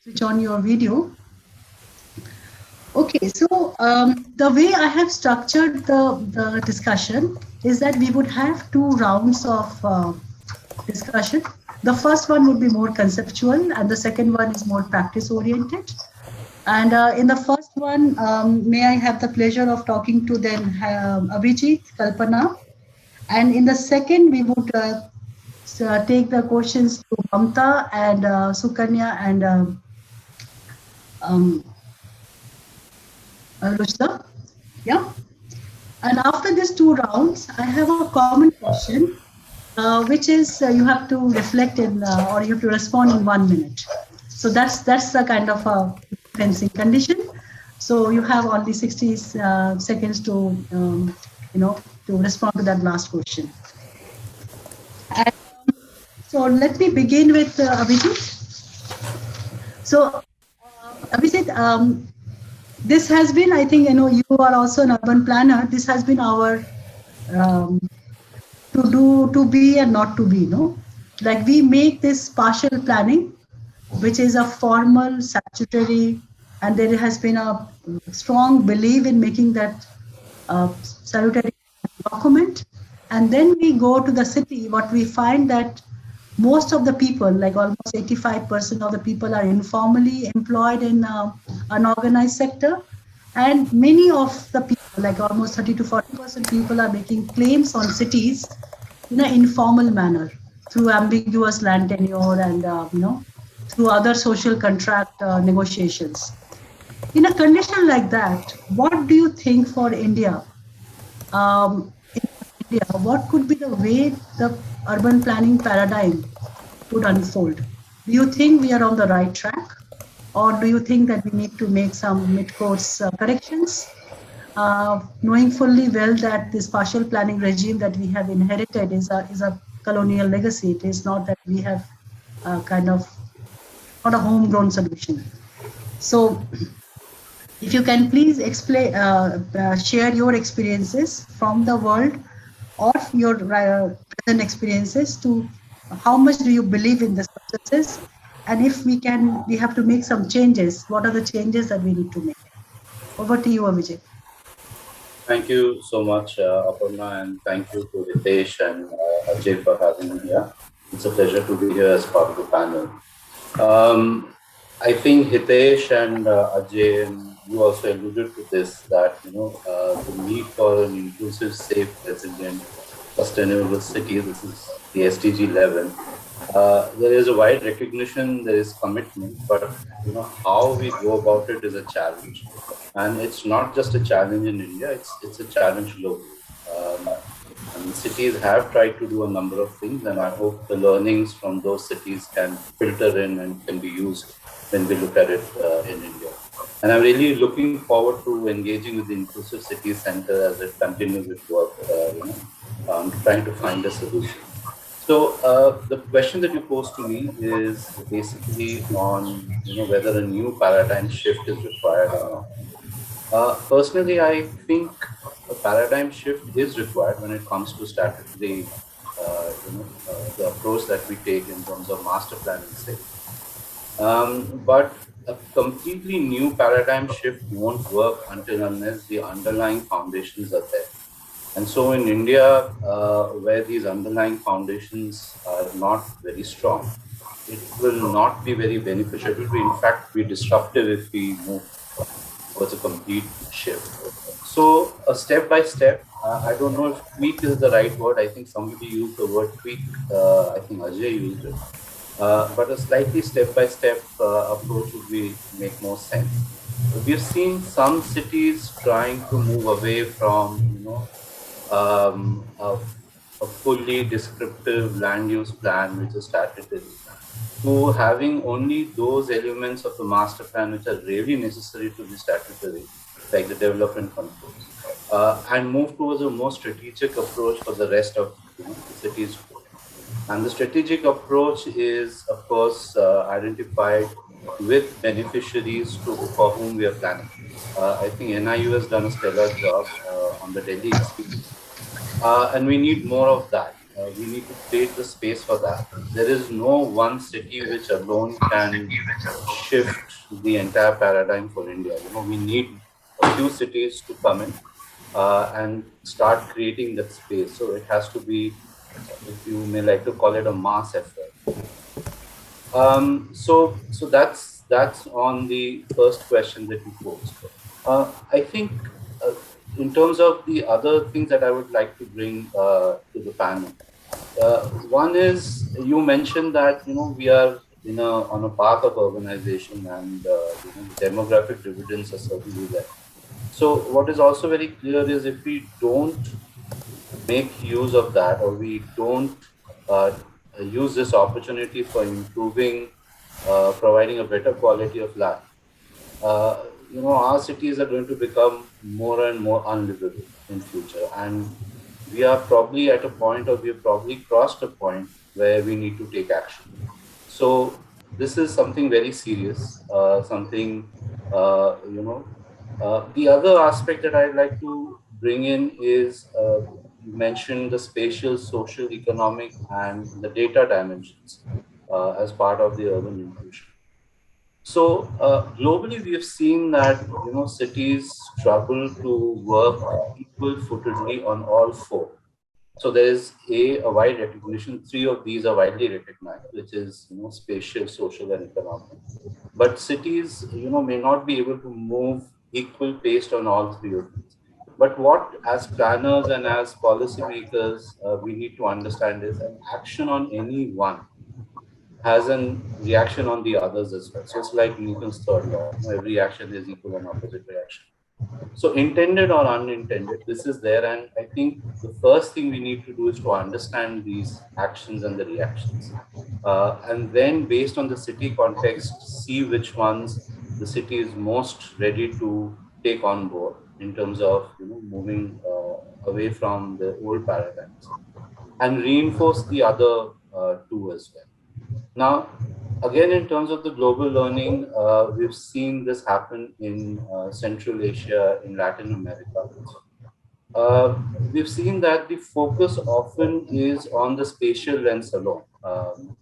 switch on your video. Okay, so the way I have structured the discussion is that we would have 2 rounds of discussion. The first one would be more conceptual and the second one is more practice oriented. And in the first one, may I have the pleasure of talking to then Avijit, Kalpana. And in the second, we would take the questions to Mamta and Sukanya and Rushda. Yeah. And after these 2 rounds, I have a common question, which is you have to reflect in or you have to respond in 1 minute. So that's the kind of a fencing condition. So you have only 60 seconds to to respond to that last question. And, so let me begin with Avijit. So Avijit, this has been, I think, you are also an urban planner. This has been our to be and not to be, like we make this partial planning, which is a formal, statutory, and there has been a strong belief in making that salutary document. And then we go to the city, what we find that most of the people, like almost 85% of the people are informally employed in unorganized sector. And many of the people, like almost 30 to 40% people are making claims on cities in an informal manner through ambiguous land tenure and through other social contract negotiations. In a condition like that, what do you think for India? In India, what could be the way the urban planning paradigm would unfold? Do you think we are on the right track, or do you think that we need to make some mid-course corrections? Knowing fully well that this partial planning regime that we have inherited is a colonial legacy. It is not that we have kind of not a homegrown solution. So, if you can please explain, share your experiences from the world or your present experiences to how much do you believe in this processes, and if we have to make some changes, what are the changes that we need to make? Over to you, Vijay. Thank you so much, Aparna, and thank you to Hitesh and Ajay for having me here. It's a pleasure to be here as part of the panel. I think Hitesh and Ajay, and you also alluded to this, that the need for an inclusive, safe, resilient, sustainable city. This is the SDG 11. There is a wide recognition, there is commitment, but how we go about it is a challenge. And it's not just a challenge in India, it's a challenge globally. And cities have tried to do a number of things, and I hope the learnings from those cities can filter in and can be used when we look at it in India. And I'm really looking forward to engaging with the Inclusive Cities Center as it continues its work, trying to find a solution. So the question that you posed to me is basically on whether a new paradigm shift is required or not. Personally, I think a paradigm shift is required when it comes to statutory, the approach that we take in terms of master planning, say. But a completely new paradigm shift won't work until unless the underlying foundations are there. And so in India, where these underlying foundations are not very strong, it will not be very beneficial. It will be, in fact, be disruptive if we move towards a complete shift. So step by step, I don't know if tweak is the right word. I think somebody used the word tweak. I think Ajay used it. But a slightly step-by-step approach would make more sense. We've seen some cities trying to move away from, a fully descriptive land use plan, which is statutory, to having only those elements of the master plan which are really necessary to be statutory, like the development controls, and move towards a more strategic approach for the rest of the cities. And the strategic approach is, of course, identified with beneficiaries for whom we are planning. I think NIU has done a stellar job on the Delhi experience. And we need more of that. We need to create the space for that. There is no one city which alone can shift the entire paradigm for India. We need a few cities to come in and start creating that space. So it has to be, if you may like to call it, a mass effort. So that's on the first question that you posed. I think in terms of the other things that I would like to bring to the panel, one is you mentioned that we are on a path of urbanization, and demographic dividends are certainly there. So what is also very clear is if we don't make use of that, or we don't use this opportunity for improving, providing a better quality of life, our cities are going to become more and more unlivable in future. And we are probably at a point, or we have probably crossed a point where we need to take action. So this is something very serious, something, the other aspect that I'd like to bring in is, you mentioned the spatial, social, economic, and the data dimensions as part of the urban inclusion. So globally, we have seen that cities struggle to work equal-footedly on all four. So there is a wide recognition. Three of these are widely recognized, which is spatial, social, and economic. But cities may not be able to move equal paced on all three of these. But what, as planners and as policymakers, we need to understand is an action on any one has a reaction on the others as well. So it's like Newton's third law. Every action is equal and opposite reaction. So intended or unintended, this is there. And I think the first thing we need to do is to understand these actions and the reactions. And then based on the city context, see which ones the city is most ready to take on board in terms of moving away from the old paradigms and reinforce the other two as well. Now, again, in terms of the global learning, we've seen this happen in Central Asia, in Latin America. We've seen that the focus often is on the spatial lens alone,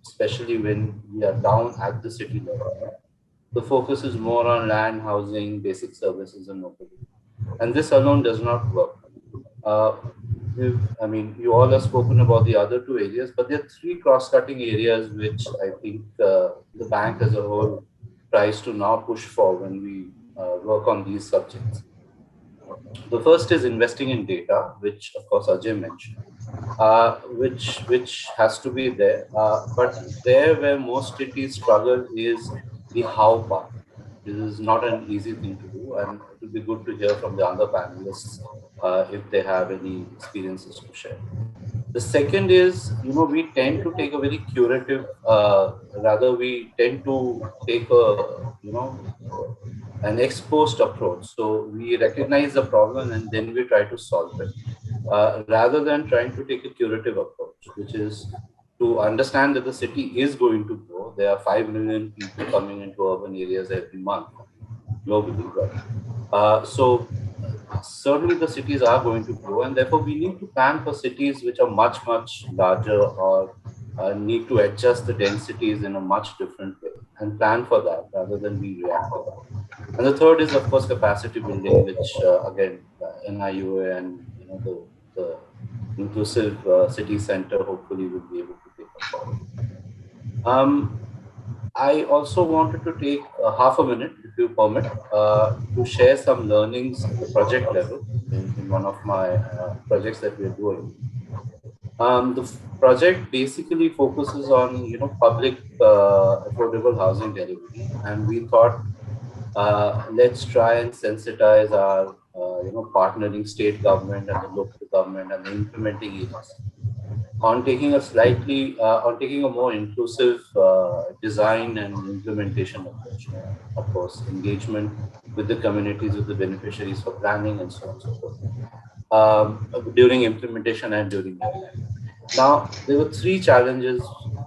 especially when we are down at the city level. The focus is more on land, housing, basic services, and mobility. And this alone does not work. I mean, you all have spoken about the other two areas, but there are three cross-cutting areas which I think the bank as a whole tries to now push for when we work on these subjects. The first is investing in data, which of course Ajay mentioned, which has to be there. But there where most cities struggle is the how part. This is not an easy thing to do, and it will be good to hear from the other panelists if they have any experiences to share. The second is, we tend to take a very curative, rather we tend to take a, an ex post approach. So we recognize the problem and then we try to solve it, rather than trying to take a curative approach, which is to understand that the city is going to grow. There are 5 million people coming into urban areas every month globally, right? So certainly the cities are going to grow, and therefore we need to plan for cities which are much, much larger, or need to adjust the densities in a much different way and plan for that rather than be reactive. And the third is, of course, capacity building, which again, NIUA and the inclusive city center hopefully will be able to take up forward. I also wanted to take half a minute, if you permit, to share some learnings at the project level in one of my projects that we're doing. The project basically focuses on public affordable housing delivery, and we thought let's try and sensitize our partnering state government and the local government and the implementing agencies on taking a more inclusive design and implementation approach. Of course, engagement with the communities, with the beneficiaries for planning and so on and so forth, during implementation and during development. Now, there were three challenges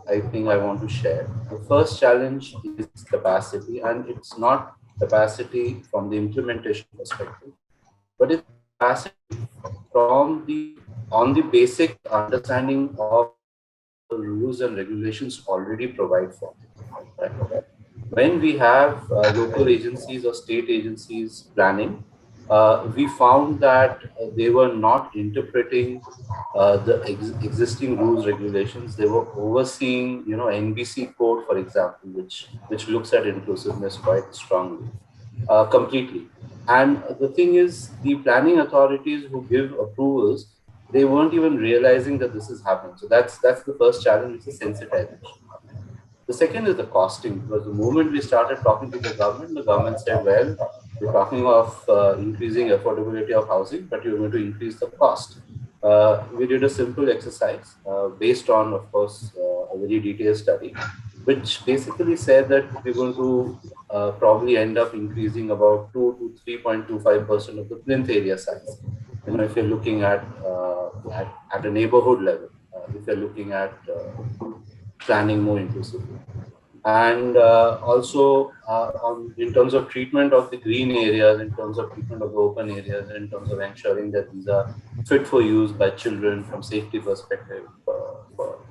I think I want to share. The first challenge is capacity, and it's not capacity from the implementation perspective, but it's capacity from on the basic understanding of the rules and regulations already provide for. Right? When we have local agencies or state agencies planning, we found that they were not interpreting the existing rules, regulations. They were overseeing, NBC code, for example, which looks at inclusiveness quite strongly, completely. And the thing is, the planning authorities who give approvals, they weren't even realizing that this is happening. So that's the first challenge, which is sensitization. The second is the costing, because the moment we started talking to the government said, well, we're talking of increasing affordability of housing, but you're going to increase the cost. We did a simple exercise based on, of course, a very detailed study, which basically said that we're going to probably end up increasing about 2 to 3.25% of the plinth area size. If you're looking at a neighborhood level, if you're looking at planning more inclusively. And also in terms of treatment of the green areas, in terms of treatment of the open areas, in terms of ensuring that these are fit for use by children from safety perspective,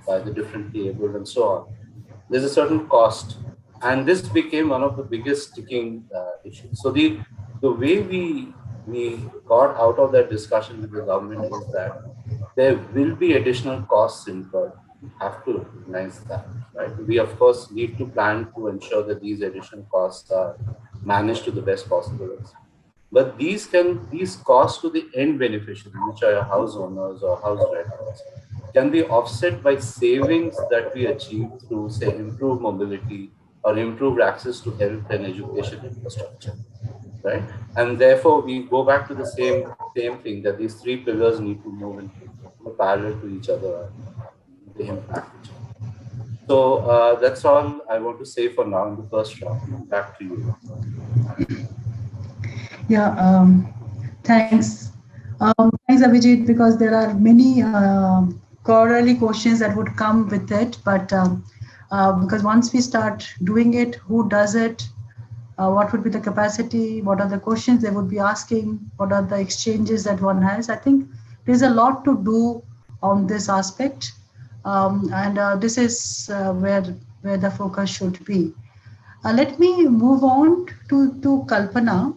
by the differently abled and so on. There's a certain cost. And this became one of the biggest sticking issues. So the way we got out of that discussion with the government is that there will be additional costs incurred. We have to recognize that, right? We, of course, need to plan to ensure that these additional costs are managed to the best possible extent. But these costs to the end beneficiary, which are house owners or house renters, can be offset by savings that we achieve through, say, improved mobility or improved access to health and education infrastructure, right? And therefore, we go back to the same thing, that these three pillars need to move in parallel to each other. They impact each other. So that's all I want to say for now in the first round. Back to you. Yeah, thanks. Thanks, Abhijit, because there are many corollary questions that would come with it. But because once we start doing it, who does it? What would be the capacity? What are the questions they would be asking? What are the exchanges that one has? I think there's a lot to do on this aspect. And this is where the focus should be. Let me move on to Kalpana.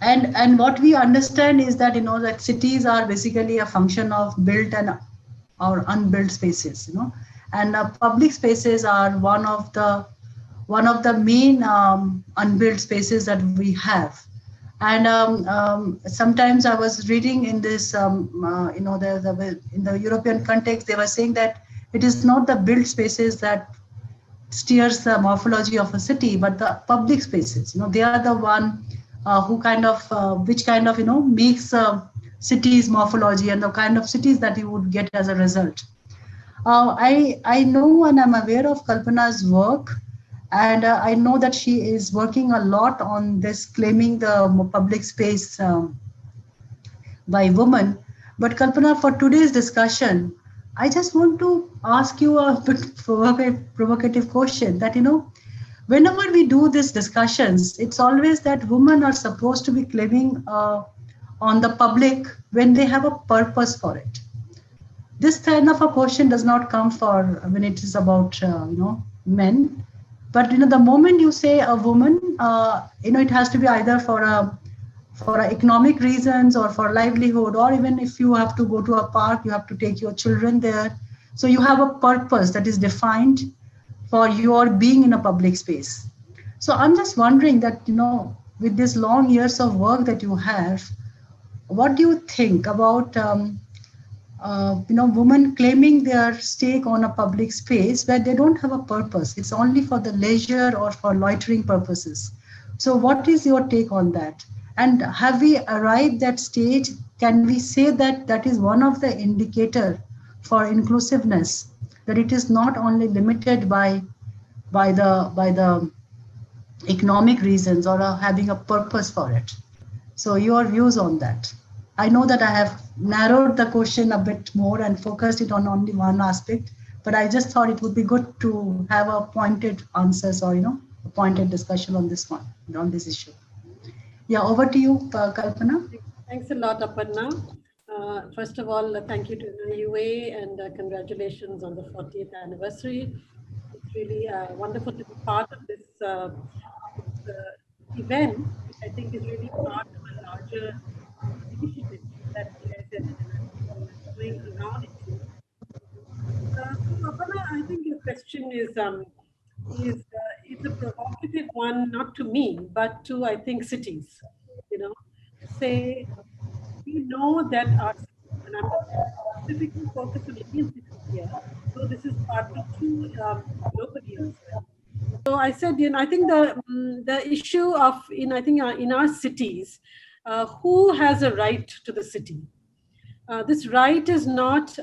And what we understand is that that cities are basically a function of built and or unbuilt spaces, and public spaces are one of the main unbuilt spaces that we have. And sometimes I was reading in this, in the European context, they were saying that it is not the built spaces that steers the morphology of a city, but the public spaces. They are the one who kind of, which kind of, makes cities morphology and the kind of cities that you would get as a result. I know and I'm aware of Kalpana's work, and I know that she is working a lot on this, claiming the public space by women. But Kalpana, for today's discussion, I just want to ask you a bit provocative question that, whenever we do these discussions, it's always that women are supposed to be claiming on the public when they have a purpose for it. This kind of a question does not come for when it is about, men. But, the moment you say a woman, it has to be either for economic reasons or for livelihood, or even if you have to go to a park, you have to take your children there. So you have a purpose that is defined for your being in a public space. So I'm just wondering that, with these long years of work that you have, what do you think about, women claiming their stake on a public space where they don't have a purpose? It's only for the leisure or for loitering purposes. So what is your take on that? And have we arrived at stage? Can we say that that is one of the indicator for inclusiveness, that it is not only limited by the economic reasons or having a purpose for it? So your views on that. I know that I have narrowed the question a bit more and focused it on only one aspect, but I just thought it would be good to have a pointed answers or, a pointed discussion on this one, on this issue. Yeah, over to you, Kalpana. Thanks a lot, Aparna. First of all, thank you to NIUA and congratulations on the 40th anniversary. It's really wonderful to be part of this event, which I think is really part of a larger initiative that you guys are doing around it. So, Aparna, I think your question is a provocative one, not to me, but to, I think, cities. Say, we know that our, and I'm specifically focused on Indian cities here, so this is partly true globally as well. So I said, I think the issue of in our cities, who has a right to the city? This right is not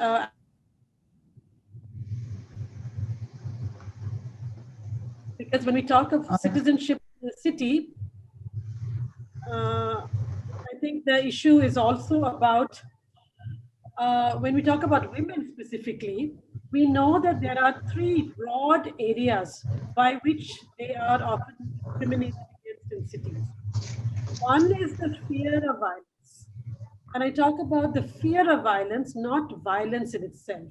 because when we talk of citizenship in the city, I think the issue is also about when we talk about women specifically, we know that there are three broad areas by which they are often discriminated against in cities. One is the fear of violence. And I talk about the fear of violence, not violence in itself.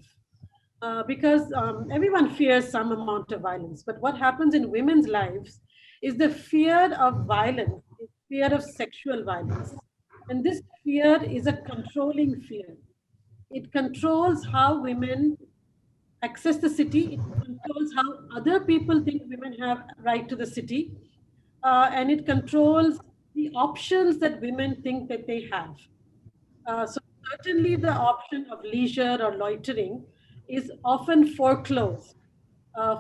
Because everyone fears some amount of violence. But what happens in women's lives is the fear of violence, the fear of sexual violence. And this fear is a controlling fear. It controls how women access the city. It controls how other people think women have right to the city. and it controls the options that women think that they have. So certainly the option of leisure or loitering is often foreclosed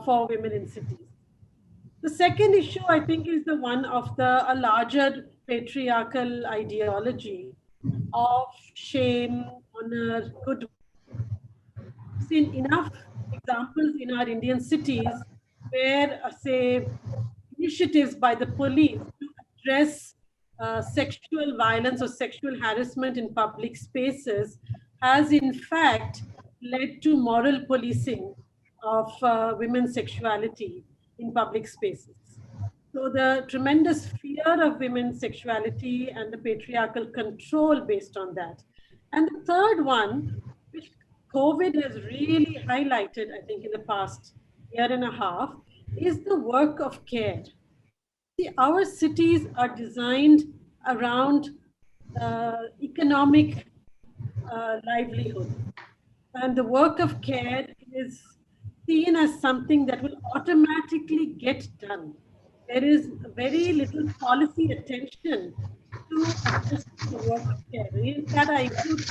for women in cities. The second issue, I think, is the one of a larger patriarchal ideology of shame, honor, good. We've seen enough examples in our Indian cities where, say, initiatives by the police to address sexual violence or sexual harassment in public spaces has in fact led to moral policing of women's sexuality in public spaces. So the tremendous fear of women's sexuality and the patriarchal control based on that. And the third one, which COVID has really highlighted, I think, in the past year and a half, is the work of care. See, our cities are designed around economic livelihood. And the work of care is seen as something that will automatically get done. There is very little policy attention to assisting the work of care. In that, I include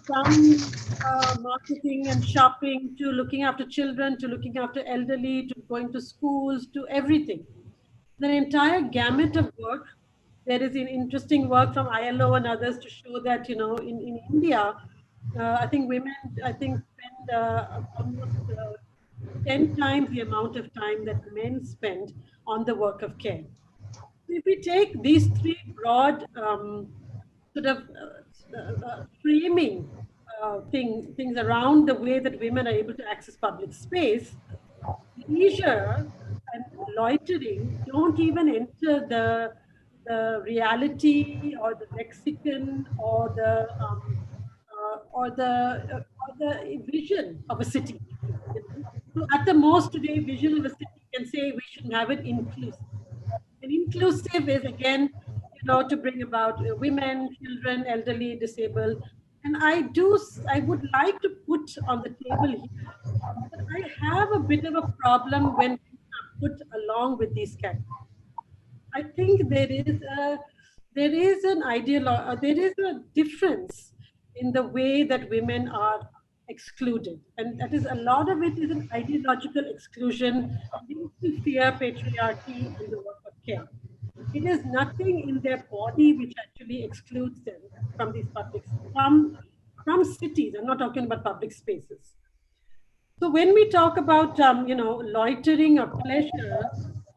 from marketing and shopping to looking after children, to looking after elderly, to going to schools, to everything. The entire gamut of work. There is an interesting work from ILO and others to show that, you know, in India, I think women, spend almost 10 times the amount of time that men spend on the work of care. If we take these three broad sort of framing things around the way that women are able to access public space, leisure and loitering don't even enter the reality or the lexicon or the vision of a city. So at the most today, vision of a city can say we should have it inclusive. And inclusive is again, you know, to bring about women, children, elderly, disabled. And I would like to put on the table here that I have a bit of a problem when put along with these categories. I think there is a difference in the way that women are excluded, and that is a lot of it is an ideological exclusion linked to fear, patriarchy, and the work of care. It is nothing in their body which actually excludes them from these public from cities. I'm not talking about public spaces. So when we talk about you know, loitering or pleasure,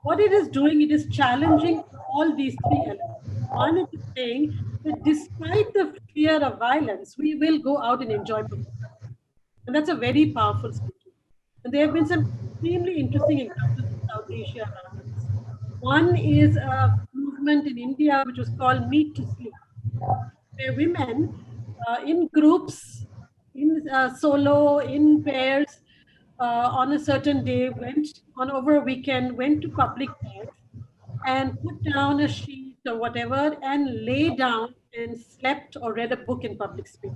what it is doing, it is challenging all these three elements. One, it is saying that despite the fear of violence, we will go out and enjoy public. And that's a very powerful statement. And there have been some extremely interesting examples in South Asia around this. One is a movement in India which was called Meet to Sleep, where women in groups, in solo, in pairs, on a certain day, went on over a weekend, went to public parks and put down a sheet or whatever and lay down and slept or read a book in public space.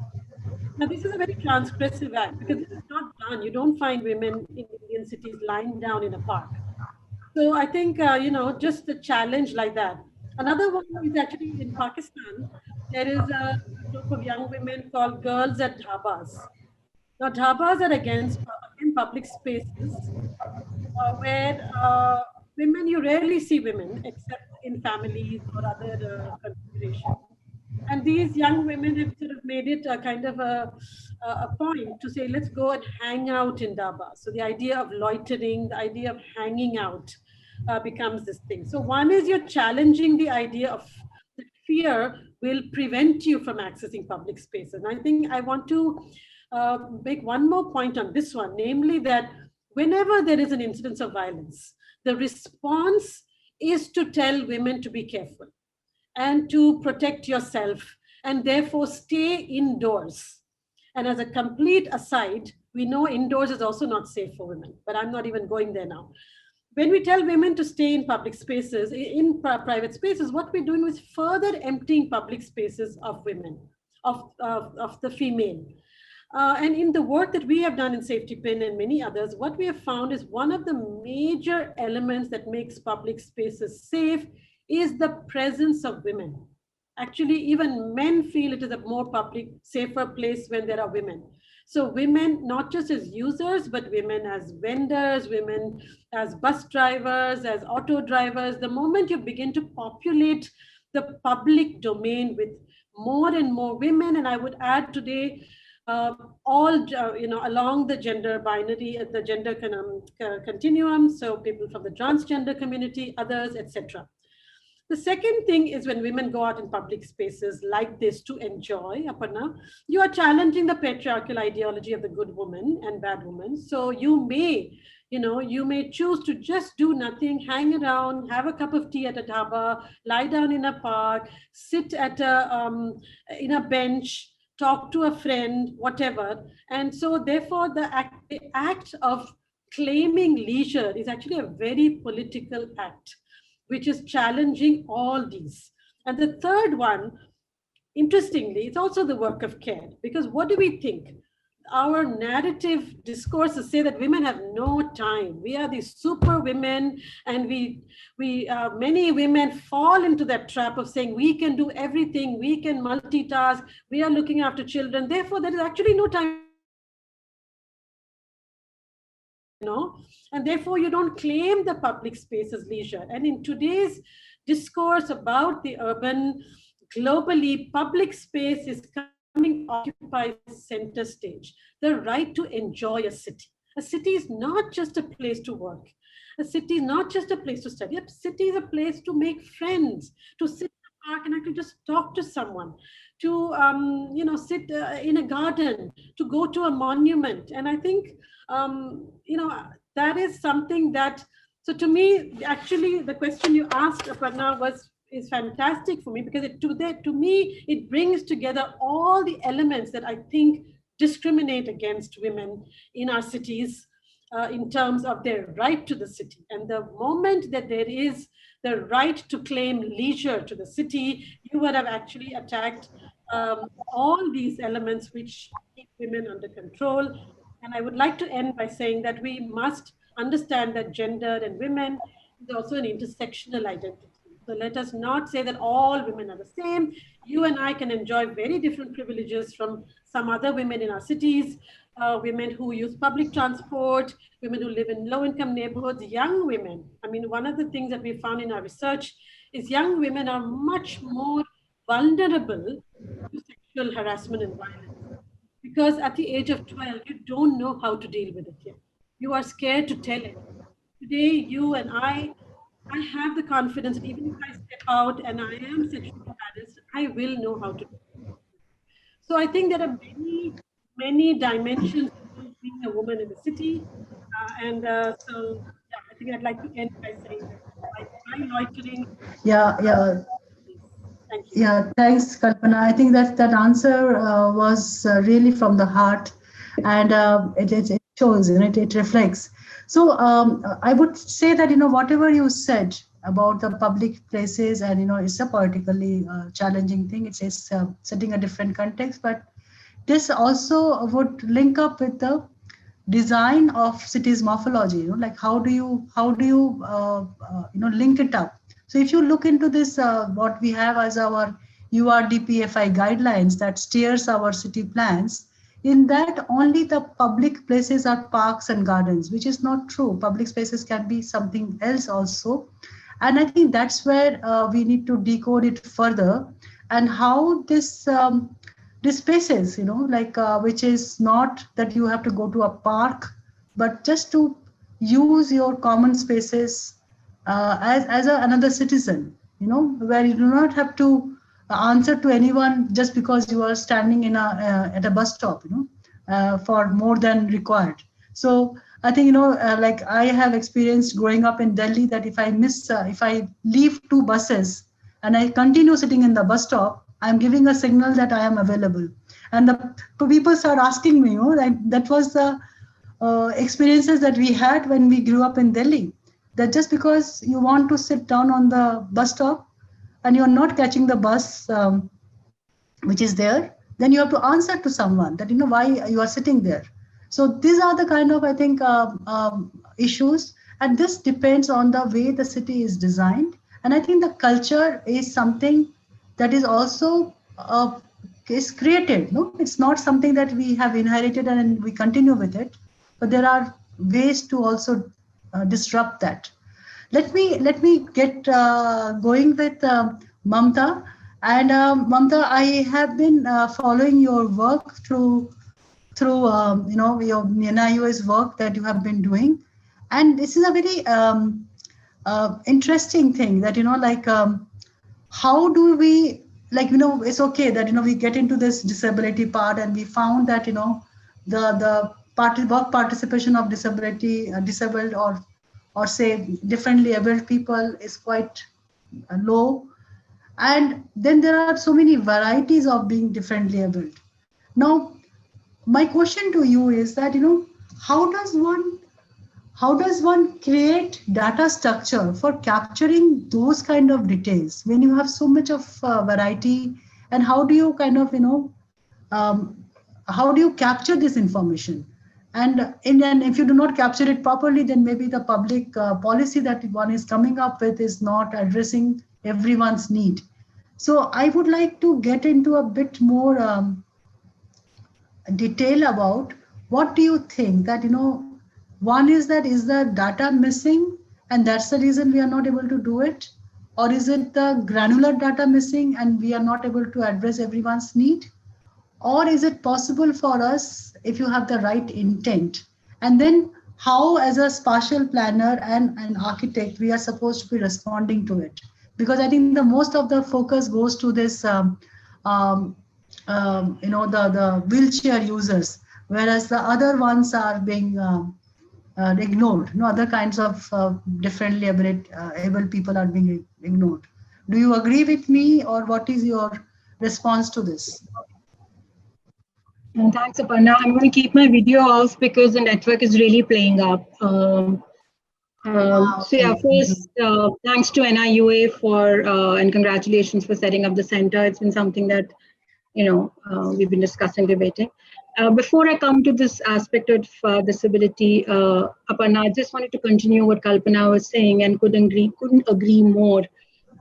Now, this is a very transgressive act because this is not done. You don't find women in Indian cities lying down in a park. So I think, you know, just a challenge like that. Another one is actually in Pakistan. There is a group of young women called Girls at Dhabas. Now, dhabas are against in public spaces where women, you rarely see women except in families or other configurations. And these young women have sort of made it a kind of a point to say, let's go and hang out in dhabas. So the idea of loitering, the idea of hanging out becomes this thing. So one is you're challenging the idea of that fear will prevent you from accessing public spaces. And I think I want to make one more point on this one, namely that whenever there is an incidence of violence, the response is to tell women to be careful and to protect yourself and therefore stay indoors. And as a complete aside, we know indoors is also not safe for women, but I'm not even going there now. When we tell women to stay in public spaces, in private spaces, what we're doing is further emptying public spaces of women, of the female. And in the work that we have done in Safety Pin and many others, what we have found is one of the major elements that makes public spaces safe is the presence of women. Actually, even men feel it is a more public, safer place when there are women. So women, not just as users, but women as vendors, women as bus drivers, as auto drivers. The moment you begin to populate the public domain with more and more women, and I would add today, along the gender binary, the gender continuum, so people from the transgender community, others, etc. The second thing is when women go out in public spaces like this to enjoy, Aparna, you are challenging the patriarchal ideology of the good woman and bad woman. So you may choose to just do nothing, hang around, have a cup of tea at a dhaba, lie down in a park, sit at in a bench, talk to a friend, whatever. And so therefore the act of claiming leisure is actually a very political act, which is challenging all these. And the third one, interestingly, it's also the work of care, because what do we think? Our narrative discourses say that women have no time. We are these super women, and many women fall into that trap of saying we can do everything, we can multitask, we are looking after children. Therefore, there is actually no time. And therefore you don't claim the public space as leisure. And in today's discourse about the urban, globally, public space is coming to occupy center stage. The right to enjoy a city. A city is not just a place to work. A city is not just a place to study. A city is a place to make friends, to sit in a park and actually just talk to someone, to sit in a garden, to go to a monument. And I think that is something that, so to me, actually, the question you asked, Aparna, is fantastic for me, because to me, it brings together all the elements that I think discriminate against women in our cities in terms of their right to the city. And the moment that there is the right to claim leisure to the city, you would have actually attacked all these elements which keep women under control. And I would like to end by saying that we must understand that gender and women is also an intersectional identity. So let us not say that all women are the same. You and I can enjoy very different privileges from some other women in our cities, women who use public transport, women who live in low-income neighborhoods, young women. I mean, one of the things that we found in our research is young women are much more vulnerable to sexual harassment and violence. Because at the age of 12, you don't know how to deal with it yet. You are scared to tell it. Today, you and I have the confidence that even if I step out and I am sexually harassed, I will know how to do it. So I think there are many, many dimensions to being a woman in the city. I think I'd like to end by saying that by loitering. Yeah. Thank you. Yeah, thanks, Kalpana. I think that answer was really from the heart, and it shows, it reflects. So I would say that, whatever you said about the public places, and, it's a politically challenging thing. It's setting a different context, but this also would link up with the design of cities morphology, like how do you link it up. So if you look into this, what we have as our URDPFI guidelines that steers our city plans, in that only the public places are parks and gardens, which is not true. Public spaces can be something else also. And I think that's where we need to decode it further, and how this spaces, which is not that you have to go to a park, but just to use your common spaces as another citizen, where you do not have to answer to anyone just because you are standing in at a bus stop, for more than required. So I think, like I have experienced growing up in Delhi, that if I leave 2 buses and I continue sitting in the bus stop, I'm giving a signal that I am available. And the people start asking me, that was the experiences that we had when we grew up in Delhi. That just because you want to sit down on the bus stop and you're not catching the bus, which is there, then you have to answer to someone that, why you are sitting there. So these are the kind of, I think, issues, and this depends on the way the city is designed. And I think the culture is something that is also is created. No, it's not something that we have inherited and we continue with it, but there are ways to also disrupt that. Let me get going with Mamta. And Mamta, I have been following your work through your NIUA's work that you have been doing, and this is a very interesting thing that how do we it's okay that we get into this disability part, and we found that the work participation of disabled or say differently abled people is quite low, and then there are so many varieties of being differently abled. Now my question to you is that how does one create data structure for capturing those kind of details when you have so much of variety, and how do you how do you capture this information? And if you do not capture it properly, then maybe the public policy that one is coming up with is not addressing everyone's need. So I would like to get into a bit more detail about what do you think that one is the data missing and that's the reason we are not able to do it, or is it the granular data missing and we are not able to address everyone's need, or is it possible for us if you have the right intent, and then how as a spatial planner and an architect we are supposed to be responding to it? Because I think the most of the focus goes to this the wheelchair users, whereas the other ones are being ignored. Other kinds of differently able people are being ignored. Do you agree with me, or what is your response to this? Thanks, Aparna. I'm going to keep my video off because the network is really playing up. So yeah, first, thanks to NIUA and congratulations for setting up the center. It's been something that we've been discussing, debating. Before I come to this aspect of disability, Aparna, I just wanted to continue what Kalpana was saying and couldn't agree more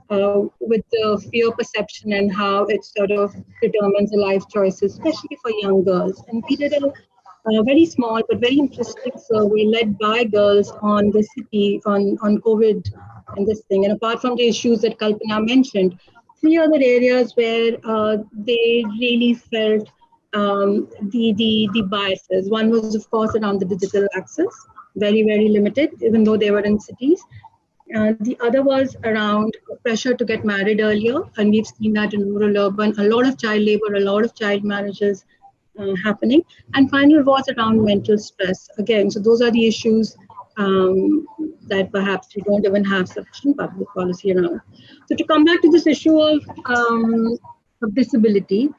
with the fear perception and how it sort of determines the life choices, especially for young girls. And we did a very small but very interesting survey led by girls on the city on COVID and this thing. And apart from the issues that Kalpana mentioned, 3 other areas where they really felt the biases. One was, of course, around the digital access, very, very limited, even though they were in cities. The other was around pressure to get married earlier, and we've seen that in rural, urban, a lot of child labor, a lot of child marriages happening. And final was around mental stress. Again, so those are the issues that perhaps we don't even have sufficient public policy around. So to come back to this issue of disability,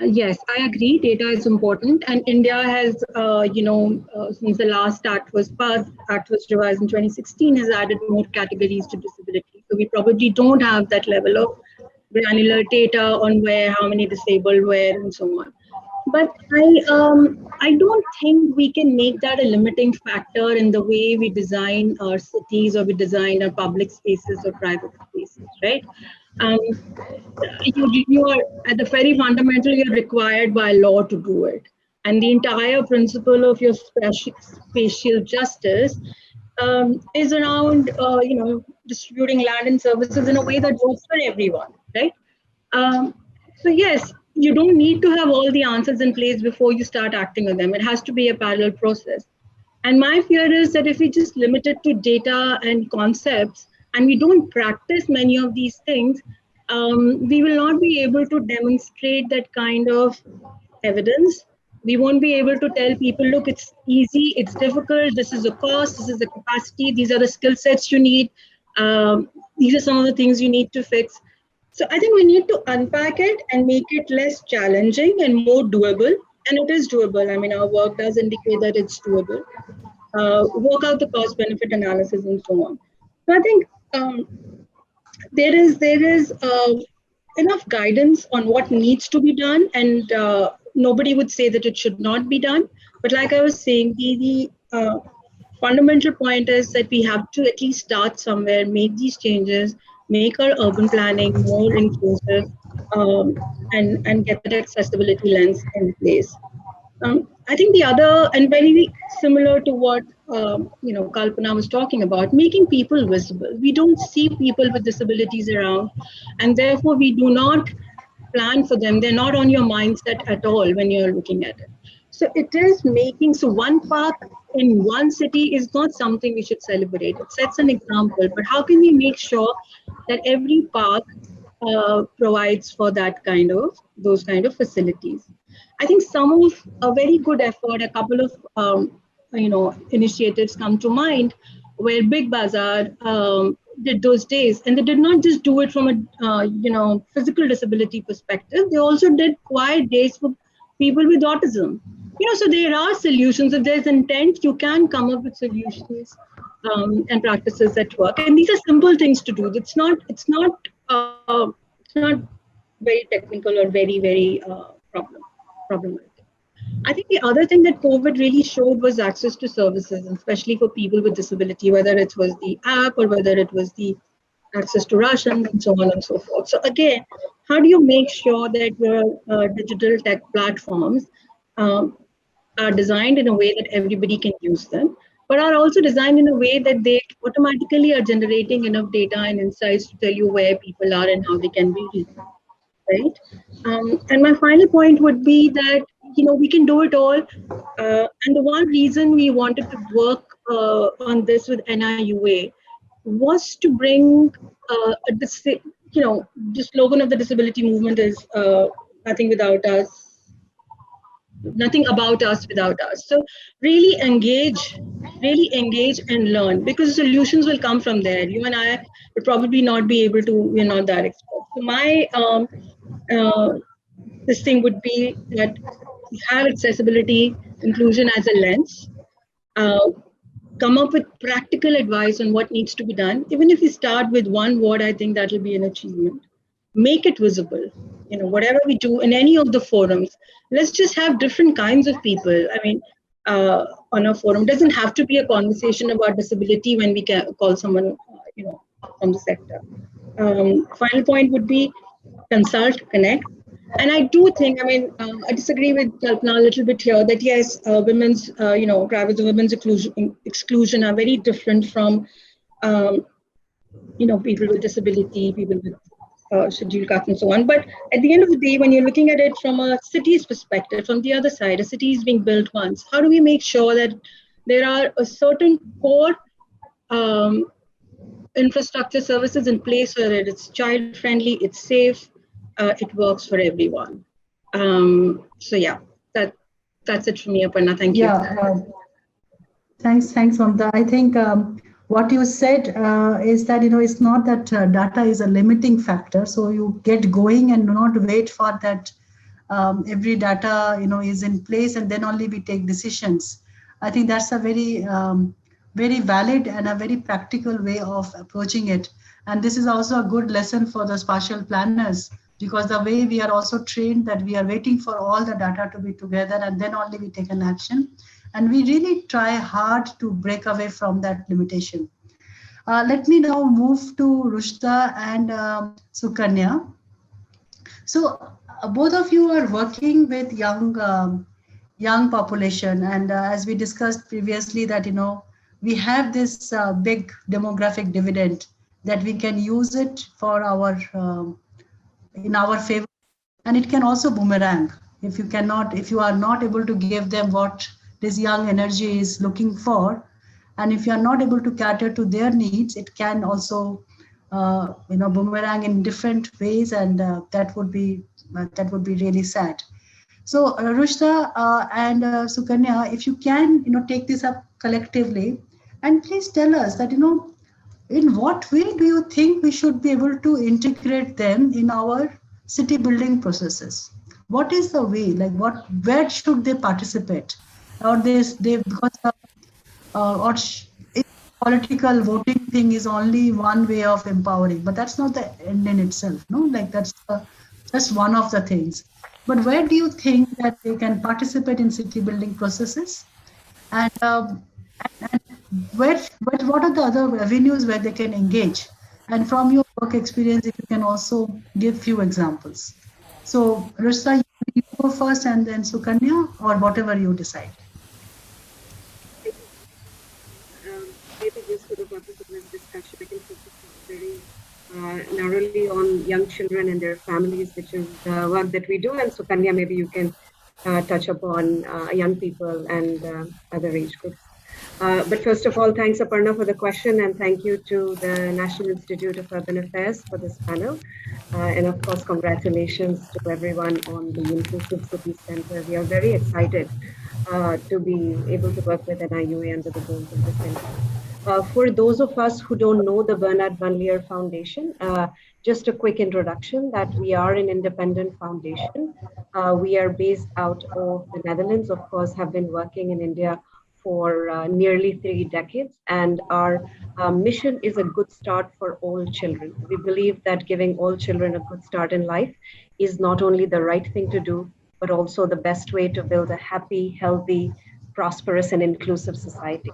yes, I agree, data is important. And India has, since the last act was passed, act was revised in 2016, has added more categories to disability. So we probably don't have that level of granular data on where, how many disabled were, and so on. But I don't think we can make that a limiting factor in the way we design our cities or we design our public spaces or private spaces, right? You are at the very fundamental, you're required by law to do it. And the entire principle of your spatial justice is around, distributing land and services in a way that works for everyone, right? So yes, you don't need to have all the answers in place before you start acting on them. It has to be a parallel process. And my fear is that if we just limit it to data and concepts, and we don't practice many of these things, we will not be able to demonstrate that kind of evidence. We won't be able to tell people, look, it's easy, it's difficult, this is the cost, this is the capacity, these are the skill sets you need, these are some of the things you need to fix. So I think we need to unpack it and make it less challenging and more doable. And it is doable. I mean, our work does indicate that it's doable. Work out the cost benefit analysis and so on. So I think there is enough guidance on what needs to be done, and nobody would say that it should not be done. But like I was saying, the fundamental point is that we have to at least start somewhere, make these changes, make our urban planning more inclusive, and get that accessibility lens in place. I think the other, and very similar to what Kalpana was talking about, making people visible. We don't see people with disabilities around, and therefore we do not plan for them. They're not on your mindset at all when you're looking at it. So it is making, so one park in one city is not something we should celebrate. It sets an example, but how can we make sure that every park provides for those kind of facilities? I think some of a very good effort, a couple of initiatives come to mind, where Big Bazaar did those days, and they did not just do it from a physical disability perspective. They also did quiet days for people with autism. So there are solutions. If there's intent, you can come up with solutions and practices that work. And these are simple things to do. It's not very technical or very problematic. I think the other thing that COVID really showed was access to services, especially for people with disability, whether it was the app or whether it was the access to rations and so on and so forth. So again, how do you make sure that your digital tech platforms are designed in a way that everybody can use them, but are also designed in a way that they automatically are generating enough data and insights to tell you where people are and how they can be reached, right? And my final point would be that, we can do it all. And the one reason we wanted to work on this with NIUA was to bring the slogan of the disability movement is nothing about us without us. So really engage and learn, because solutions will come from there. You and I would probably not be able to, we're not that expert. So my this thing would be that have accessibility, inclusion as a lens, come up with practical advice on what needs to be done. Even if we start with one word, I think that will be an achievement. Make it visible. Whatever we do in any of the forums, let's just have different kinds of people. I mean, on a forum, it doesn't have to be a conversation about disability when we can call someone, from the sector. Final point would be consult, connect. And I do think, I disagree with Kalpana a little bit here that yes, women's, drivers of women's exclusion are very different from, people with disability, people with scheduled castes and so on. But at the end of the day, when you're looking at it from a city's perspective, from the other side, a city is being built once. How do we make sure that there are a certain core infrastructure services in place where it's child friendly, it's safe, it works for everyone. So yeah, that's it for me, Aparna. Thank you. Thanks, Mamta. I think what you said is that it's not that data is a limiting factor. So you get going and do not wait for that every data is in place and then only we take decisions. I think that's a very very valid and a very practical way of approaching it. And this is also a good lesson for the spatial planners, because the way we are also trained that we are waiting for all the data to be together and then only we take an action. And we really try hard to break away from that limitation. Let me now move to Rushda and Sukanya. So both of you are working with young population. And as we discussed previously that, we have this big demographic dividend that we can use it for in our favor, and it can also boomerang if you are not able to give them what this young energy is looking for, and if you are not able to cater to their needs, it can also boomerang in different ways, and that would be really sad. So Rushda and Sukanya, if you can take this up collectively, and please tell us that in what way do you think we should be able to integrate them in our city building processes? What is the way, where should they participate? Or political voting thing is only one way of empowering, but that's not the end in itself, no? Like that's just one of the things. But where do you think that they can participate in city building processes? And what are the other avenues where they can engage? And from your work experience, if you can also give few examples. So Rushta, you go first and then Sukanya, or whatever you decide. Maybe just for the purpose of this discussion, I can focus very narrowly on young children and their families, which is the work that we do. And Sukanya, maybe you can touch upon young people and other age groups. But first of all, thanks Aparna for the question, and thank you to the National Institute of Urban Affairs for this panel. And of course, congratulations to everyone on the Inclusive City Center. We are very excited to be able to work with NIUA under the goals of the center. For those of us who don't know the Bernard Van Leer Foundation, just a quick introduction that we are an independent foundation. We are based out of the Netherlands, of course, have been working in India for nearly 3 decades, and our mission is a good start for all children. We believe that giving all children a good start in life is not only the right thing to do, but also the best way to build a happy, healthy, prosperous, and inclusive society.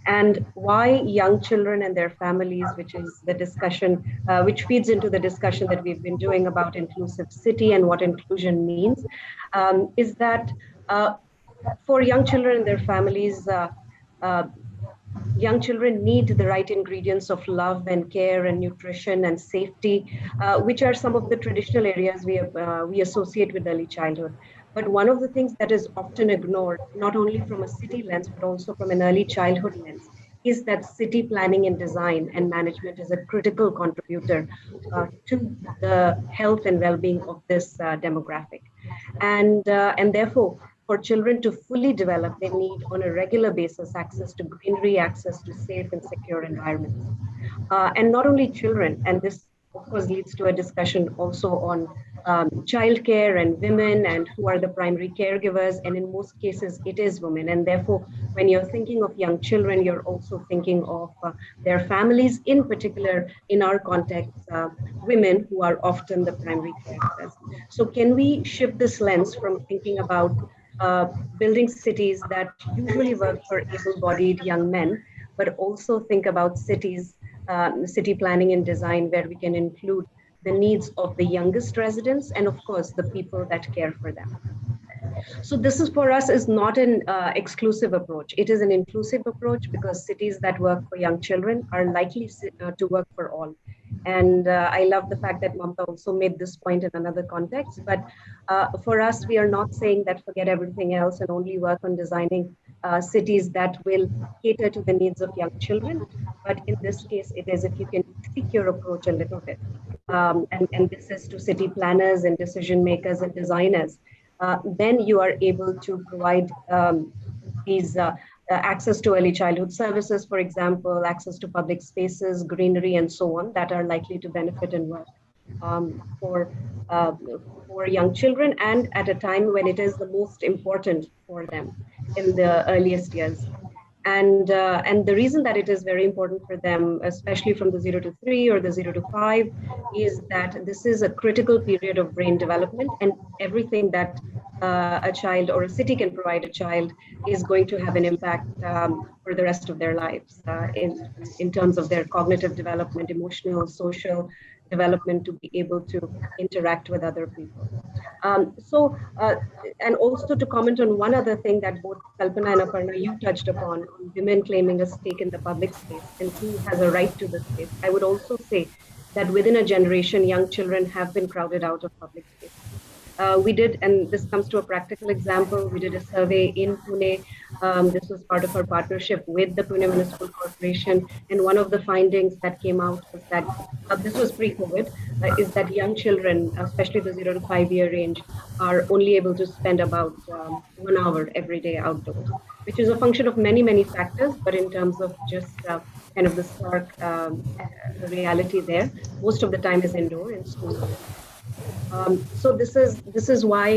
And why young children and their families, which is the discussion, which feeds into the discussion that we've been doing about inclusive city and what inclusion means, is that for young children and their families, young children need the right ingredients of love and care and nutrition and safety, which are some of the traditional areas we associate with early childhood. But one of the things that is often ignored, not only from a city lens, but also from an early childhood lens, is that city planning and design and management is a critical contributor to the health and well-being of this demographic. And therefore, for children to fully develop, they need on a regular basis access to greenery, access to safe and secure environments. And not only children, and this of course leads to a discussion also on childcare and women and who are the primary caregivers. And in most cases, it is women. And therefore, when you're thinking of young children, you're also thinking of their families, in particular, in our context, women who are often the primary caregivers. So can we shift this lens from thinking about building cities that usually work for able-bodied young men, but also think about cities, city planning and design where we can include the needs of the youngest residents and of course the people that care for them. So this is for us is not an exclusive approach. It is an inclusive approach because cities that work for young children are likely to work for all. And I love the fact that Mamta also made this point in another context, but for us, we are not saying that forget everything else and only work on designing cities that will cater to the needs of young children. But in this case, it is if you can tweak your approach a little bit. And this is to city planners and decision makers and designers, then you are able to provide these access to early childhood services, for example, access to public spaces, greenery, and so on, that are likely to benefit and work for young children, and at a time when it is the most important for them in the earliest years. And the reason that it is very important for them, especially from the 0 to 3 or the 0 to 5, is that this is a critical period of brain development, and everything that a child or a city can provide a child is going to have an impact for the rest of their lives in terms of their cognitive development, emotional, social development, to be able to interact with other people. And also to comment on one other thing that both Kalpana and Aparna, you touched upon, women claiming a stake in the public space and who has a right to the space. I would also say that within a generation, young children have been crowded out of public space. We did, and this comes to a practical example, we did a survey in Pune. This was part of our partnership with the Pune Municipal Corporation. And one of the findings that came out was that, this was pre-COVID, is that young children, especially the 0 to 5 year range, are only able to spend about 1 hour every day outdoors, which is a function of many, many factors. But in terms of just kind of the stark reality there. Most of the time is indoor in schools. So this is why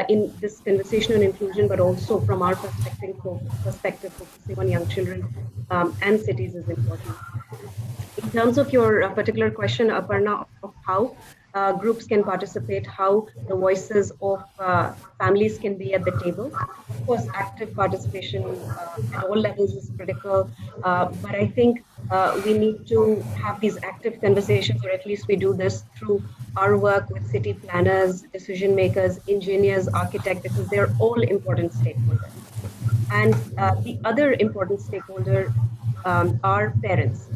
in this conversation on inclusion, but also from our perspective focusing on young children and cities is important. In terms of your particular question, Aparna, of how groups can participate, how the voices of families can be at the table. Of course, active participation at all levels is critical, but I think we need to have these active conversations, or at least we do this through our work with city planners, decision makers, engineers, architects, because they're all important stakeholders. And the other important stakeholder are parents.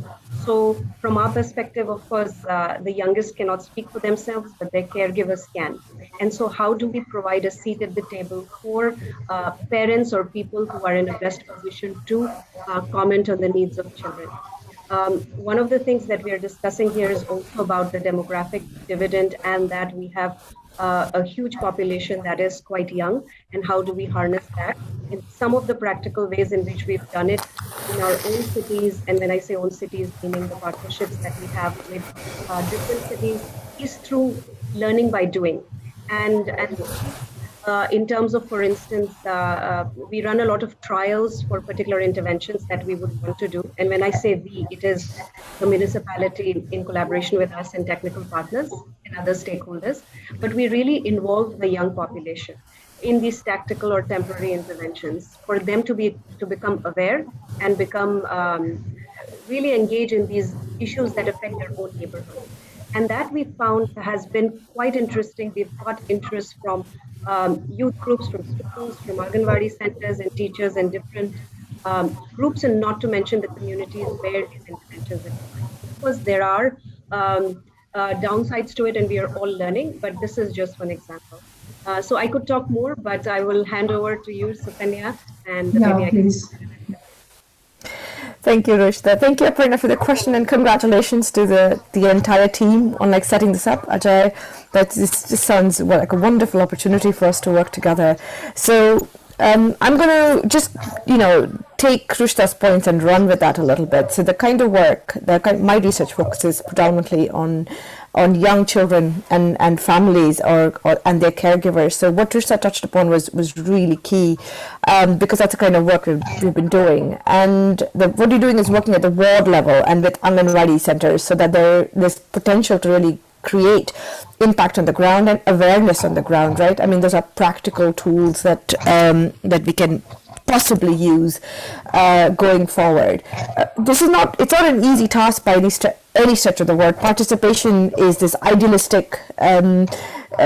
So from our perspective, of course, the youngest cannot speak for themselves, but their caregivers can. And so how do we provide a seat at the table for parents or people who are in a best position to comment on the needs of children? One of the things that we are discussing here is also about the demographic dividend, and that we have a huge population that is quite young, and how do we harness that? In some of the practical ways in which we've done it in our own cities, and when I say own cities, meaning the partnerships that we have with different cities, is through learning by doing. And in terms of, for instance, we run a lot of trials for particular interventions that we would want to do. And when I say we, it is the municipality in collaboration with us and technical partners and other stakeholders. But we really involve the young population in these tactical or temporary interventions for them to become aware and become really engaged in these issues that affect their own neighborhood. And that we found has been quite interesting. We've got interest from youth groups, from schools, from Anganwadi centers and teachers and different groups, and not to mention the communities where these interventions are. Because there are downsides to it, and we are all learning, but this is just one example. So I could talk more, but I will hand over to you, Sukanya, and maybe please. Thank you, Rushda. Thank you, Aparna, for the question, and congratulations to the entire team on setting this up. Ajay, this just sounds like a wonderful opportunity for us to work together. So I'm going to just, take Rushda's points and run with that a little bit. So the kind of work, my research focuses predominantly on young children and families and their caregivers. So what Rushda touched upon was really key, because that's the kind of work we've been doing. And what you're doing is working at the ward level and with Anganwadi centers, so that there's potential to really create impact on the ground and awareness on the ground, right? I mean, those are practical tools that we can possibly use going forward. It's not an easy task by any stretch of the word. Participation is this idealistic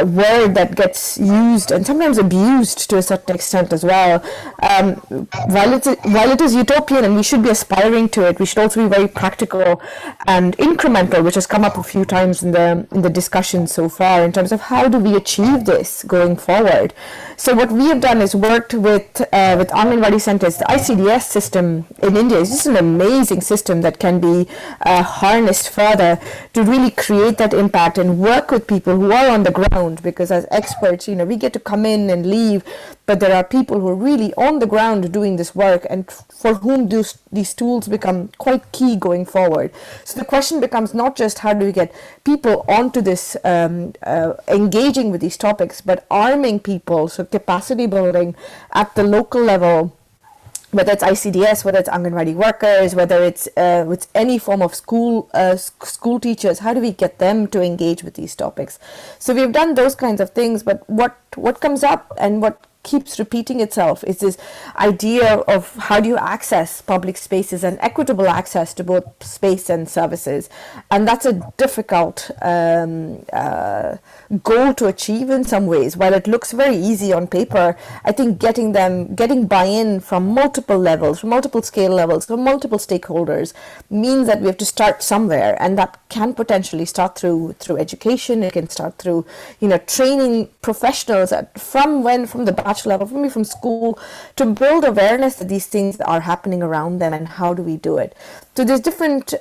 word that gets used and sometimes abused to a certain extent as well. While it is utopian and we should be aspiring to it, we should also be very practical and incremental, which has come up a few times in the discussion so far, in terms of how do we achieve this going forward. So what we have done is worked with Anganwadi centers. The ICDS system in India is just an amazing system that can be harnessed further to really create that impact and work with people who are on the ground, because as experts, we get to come in and leave, but there are people who are really on the ground doing this work, and for whom these tools become quite key going forward. So the question becomes not just how do we get people onto this, engaging with these topics, but arming people, so capacity building at the local level, whether it's ICDS, whether it's Anganwadi workers, whether it's with any form of school teachers. How do we get them to engage with these topics? So we've done those kinds of things, but what comes up and what keeps repeating itself is this idea of how do you access public spaces and equitable access to both space and services. And that's a difficult goal to achieve in some ways. While it looks very easy on paper, I think getting buy-in from multiple levels, from multiple scale levels, from multiple stakeholders means that we have to start somewhere, and that can potentially start through education. It can start through training professionals from the scratch level, maybe from school, to build awareness that these things are happening around them, and how do we do it. So there's different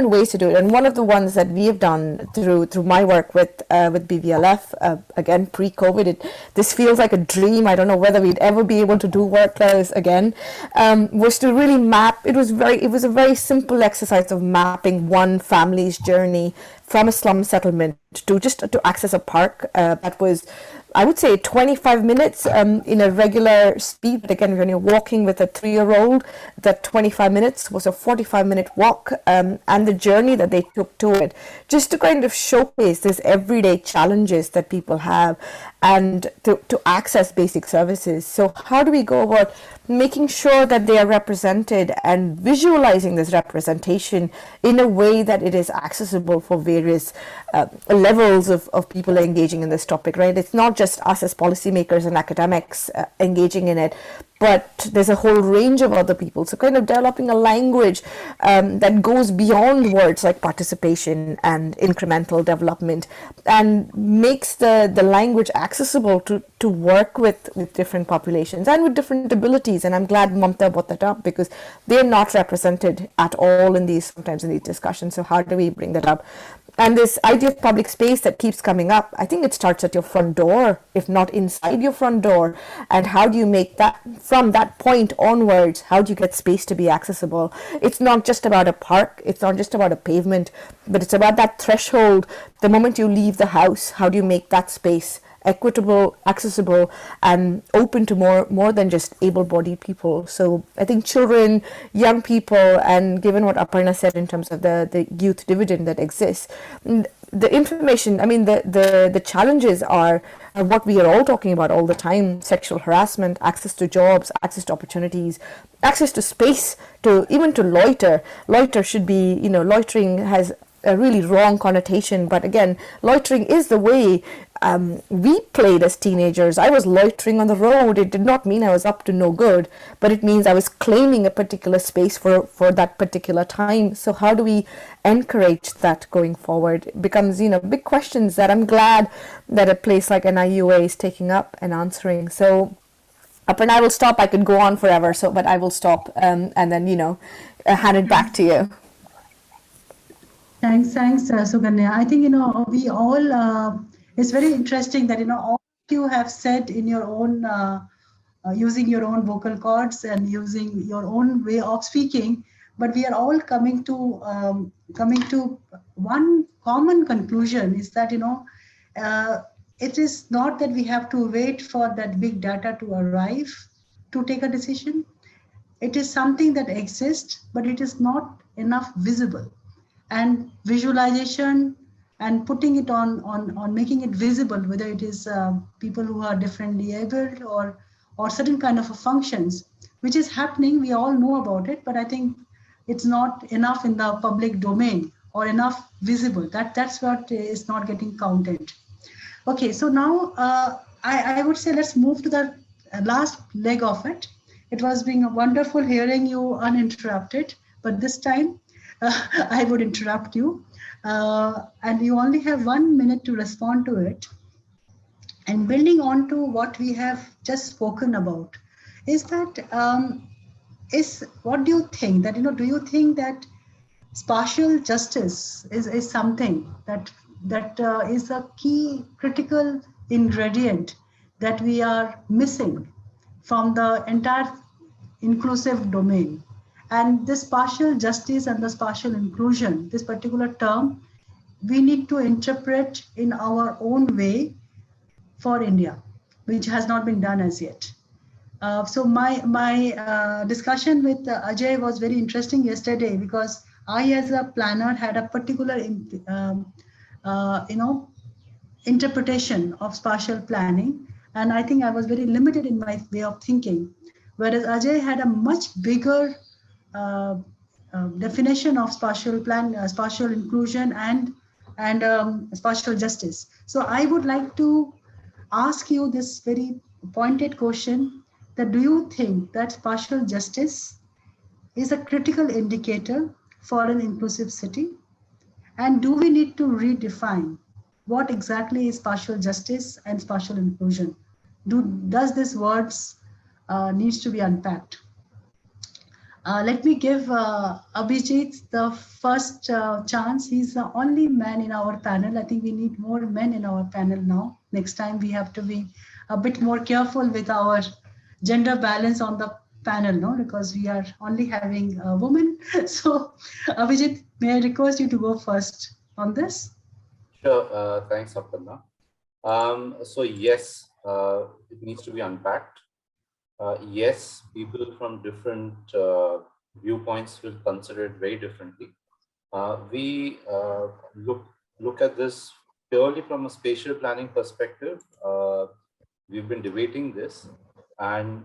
ways to do it, and one of the ones that we have done through my work with BVLF, again pre-COVID, this feels like a dream. I don't know whether we'd ever be able to do work like this again. Was to really map. It was a very simple exercise of mapping one family's journey from a slum settlement to access a park that was, I would say, 25 minutes in a regular speed. But again, when you're walking with a 3-year-old, that 25 minutes was a 45-minute walk, and the journey that they took to it, just to kind of showcase these everyday challenges that people have and to access basic services. So how do we go about making sure that they are represented and visualizing this representation in a way that it is accessible for various levels of people engaging in this topic, right? It's not just us as policymakers and academics engaging in it, but there's a whole range of other people. So kind of developing a language that goes beyond words like participation and incremental development, and makes the language accessible to work with different populations and with different abilities. And I'm glad Mamta brought that up, because they're not represented at all sometimes in these discussions. So how do we bring that up? And this idea of public space that keeps coming up, I think it starts at your front door, if not inside your front door. And how do you make that, from that point onwards, how do you get space to be accessible? It's not just about a park, it's not just about a pavement, but it's about that threshold. The moment you leave the house, how do you make that space equitable, accessible, and open to more than just able-bodied people? So I think children, young people, and given what Aparna said in terms of the youth dividend that exists, the information, I mean, the challenges are what we are all talking about all the time: sexual harassment, access to jobs, access to opportunities, access to space, even to loiter. Loiter should be, loitering has a really wrong connotation, but again, loitering is the way we played as teenagers. I was loitering on the road. It did not mean I was up to no good, but it means I was claiming a particular space for that particular time. So how do we encourage that going forward? It becomes, big questions that I'm glad that a place like NIUA is taking up and answering. So Aparna, I will stop. I could go on forever, but I will stop and then, hand it back to you. Thanks, Suganya. I think, we all, it's very interesting that, all of you have said in your own, using your own vocal cords and using your own way of speaking, but we are all coming to one common conclusion, is that, it is not that we have to wait for that big data to arrive to take a decision. It is something that exists, but it is not enough visible. And visualization and putting it on making it visible, whether it is people who are differently abled or certain kind of functions, which is happening, we all know about it, but I think it's not enough in the public domain or enough visible. That's what is not getting counted. Okay, so now I would say let's move to the last leg of it. It was being wonderful hearing you uninterrupted, but this time I would interrupt you, and you only have 1 minute to respond to it. And building on to what we have just spoken about, is that what do you think that, do you think that spatial justice is something that is a key critical ingredient that we are missing from the entire inclusive domain? And this spatial justice and the spatial inclusion, this particular term, we need to interpret in our own way for India, which has not been done as yet. So my discussion with Ajay was very interesting yesterday, because I, as a planner, had a particular interpretation of spatial planning, and I think I was very limited in my way of thinking, whereas Ajay had a much bigger definition of spatial inclusion and spatial justice. So I would like to ask you this very pointed question, that do you think that spatial justice is a critical indicator for an inclusive city? And do we need to redefine what exactly is spatial justice and spatial inclusion? does this words needs to be unpacked. Let me give Abhijit the first chance. He's the only man in our panel. I think we need more men in our panel now. Next time we have to be a bit more careful with our gender balance on the panel, no? Because we are only having a woman. So Abhijit, may I request you to go first on this? Sure, thanks, Aparna. So yes, it needs to be unpacked. Yes, people from different viewpoints will consider it very differently. We look at this purely from a spatial planning perspective. We've been debating this, and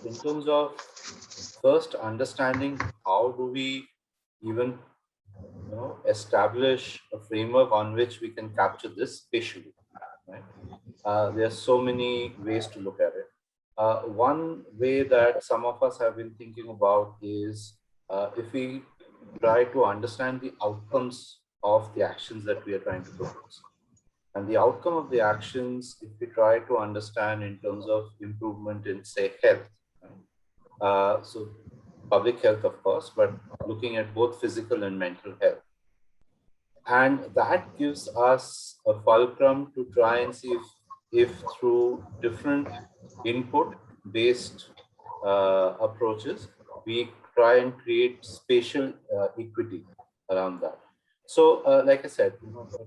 in terms of first understanding how do we even establish a framework on which we can capture this spatially. Right? There are so many ways to look at it. One way that some of us have been thinking about is if we try to understand the outcomes of the actions that we are trying to propose. And the outcome of the actions, if we try to understand in terms of improvement in, say, health. Right? So public health, of course, but looking at both physical and mental health. And that gives us a fulcrum to try and see if through different input-based approaches, we try and create spatial equity around that. So, like I said,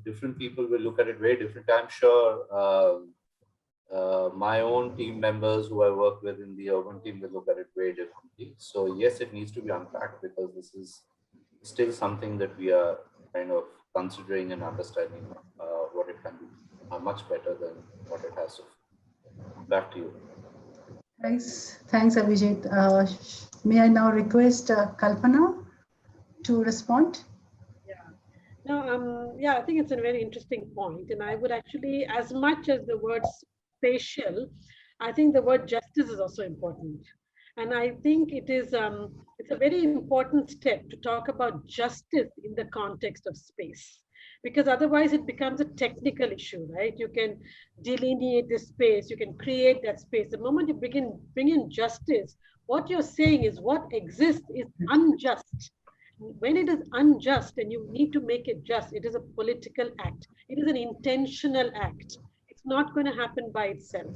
different people will look at it very different. I'm sure my own team members who I work with in the urban team will look at it very differently. So, yes, it needs to be unpacked because this is still something that we are kind of considering and understanding what it can be much better than what it has so far. Back to you. Thanks, Abhijit. May I now request Kalpana to respond? Yeah, I think it's a very interesting point, and I would actually, as much as the word spatial, I think the word justice is also important, and I think it is it's a very important step to talk about justice in the context of space. Because otherwise it becomes a technical issue, right? You can delineate the space, you can create that space. The moment you bring in justice, what you're saying is what exists is unjust. When it is unjust and you need to make it just, it is a political act. It is an intentional act. It's not going to happen by itself.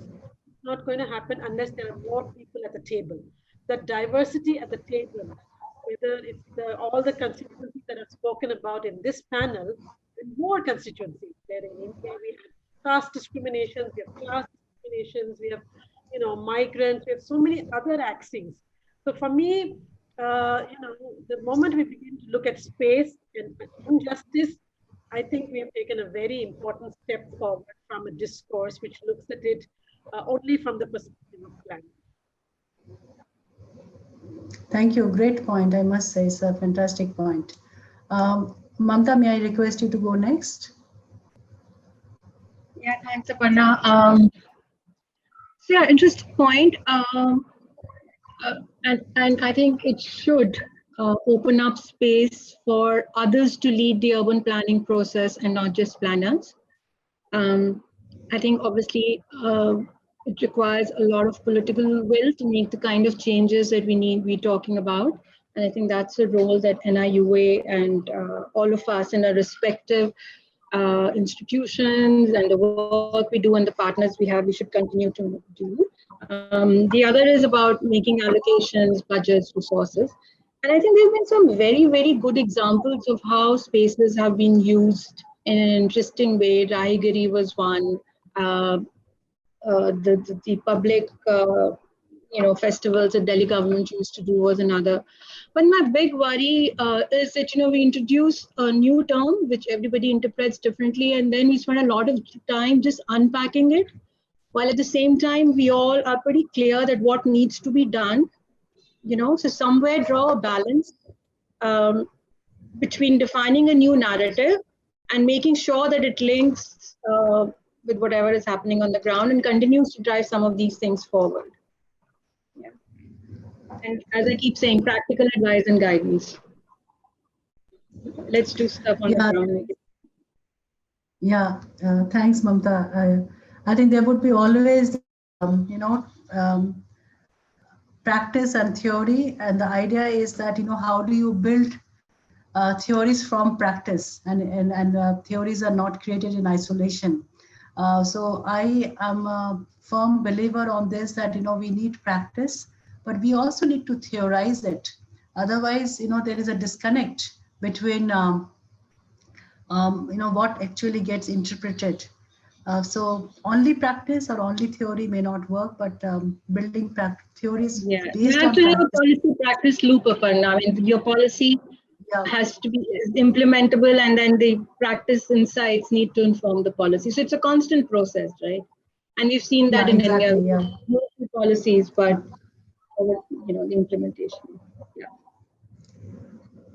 It's not going to happen unless there are more people at the table. The diversity at the table, whether it's all the constituencies that are spoken about in this panel, more constituencies. There in India, we have caste discriminations, we have class discriminations, we have, migrants, we have so many other axes. So for me, the moment we begin to look at space and injustice, I think we have taken a very important step forward from a discourse which looks at it only from the perspective of planning. Thank you. Great point. I must say it's a fantastic point. Mamta, may I request you to go next? Yeah, thanks, Aparna. So yeah, interesting point. And I think it should open up space for others to lead the urban planning process and not just planners. I think obviously it requires a lot of political will to make the kind of changes that we're talking about. And I think that's a role that NIUA and all of us in our respective institutions and the work we do and the partners we have, we should continue to do. The other is about making allocations, budgets, resources. And I think there have been some very, very good examples of how spaces have been used in an interesting way. Rahigiri was one. The public festivals that Delhi government used to do was another. But my big worry is that, we introduce a new term, which everybody interprets differently, and then we spend a lot of time just unpacking it, while at the same time, we all are pretty clear that what needs to be done, so somewhere draw a balance between defining a new narrative and making sure that it links with whatever is happening on the ground and continues to drive some of these things forward. Yeah. And as I keep saying, practical advice and guidance. Let's do stuff on the ground. Yeah, thanks, Mamta. I think there would be always practice and theory. And the idea is that, how do you build theories from practice, and theories are not created in isolation. So I am a firm believer on this, that, we need practice, but we also need to theorize it. Otherwise, there is a disconnect between, what actually gets interpreted. So only practice or only theory may not work, but building theories based you have on to have a practice. policy practice loop, Aparna. I mean, your policy has to be implementable, and then the practice insights need to inform the policy. So it's a constant process, right? And we've seen that in India, mostly policies, but the implementation.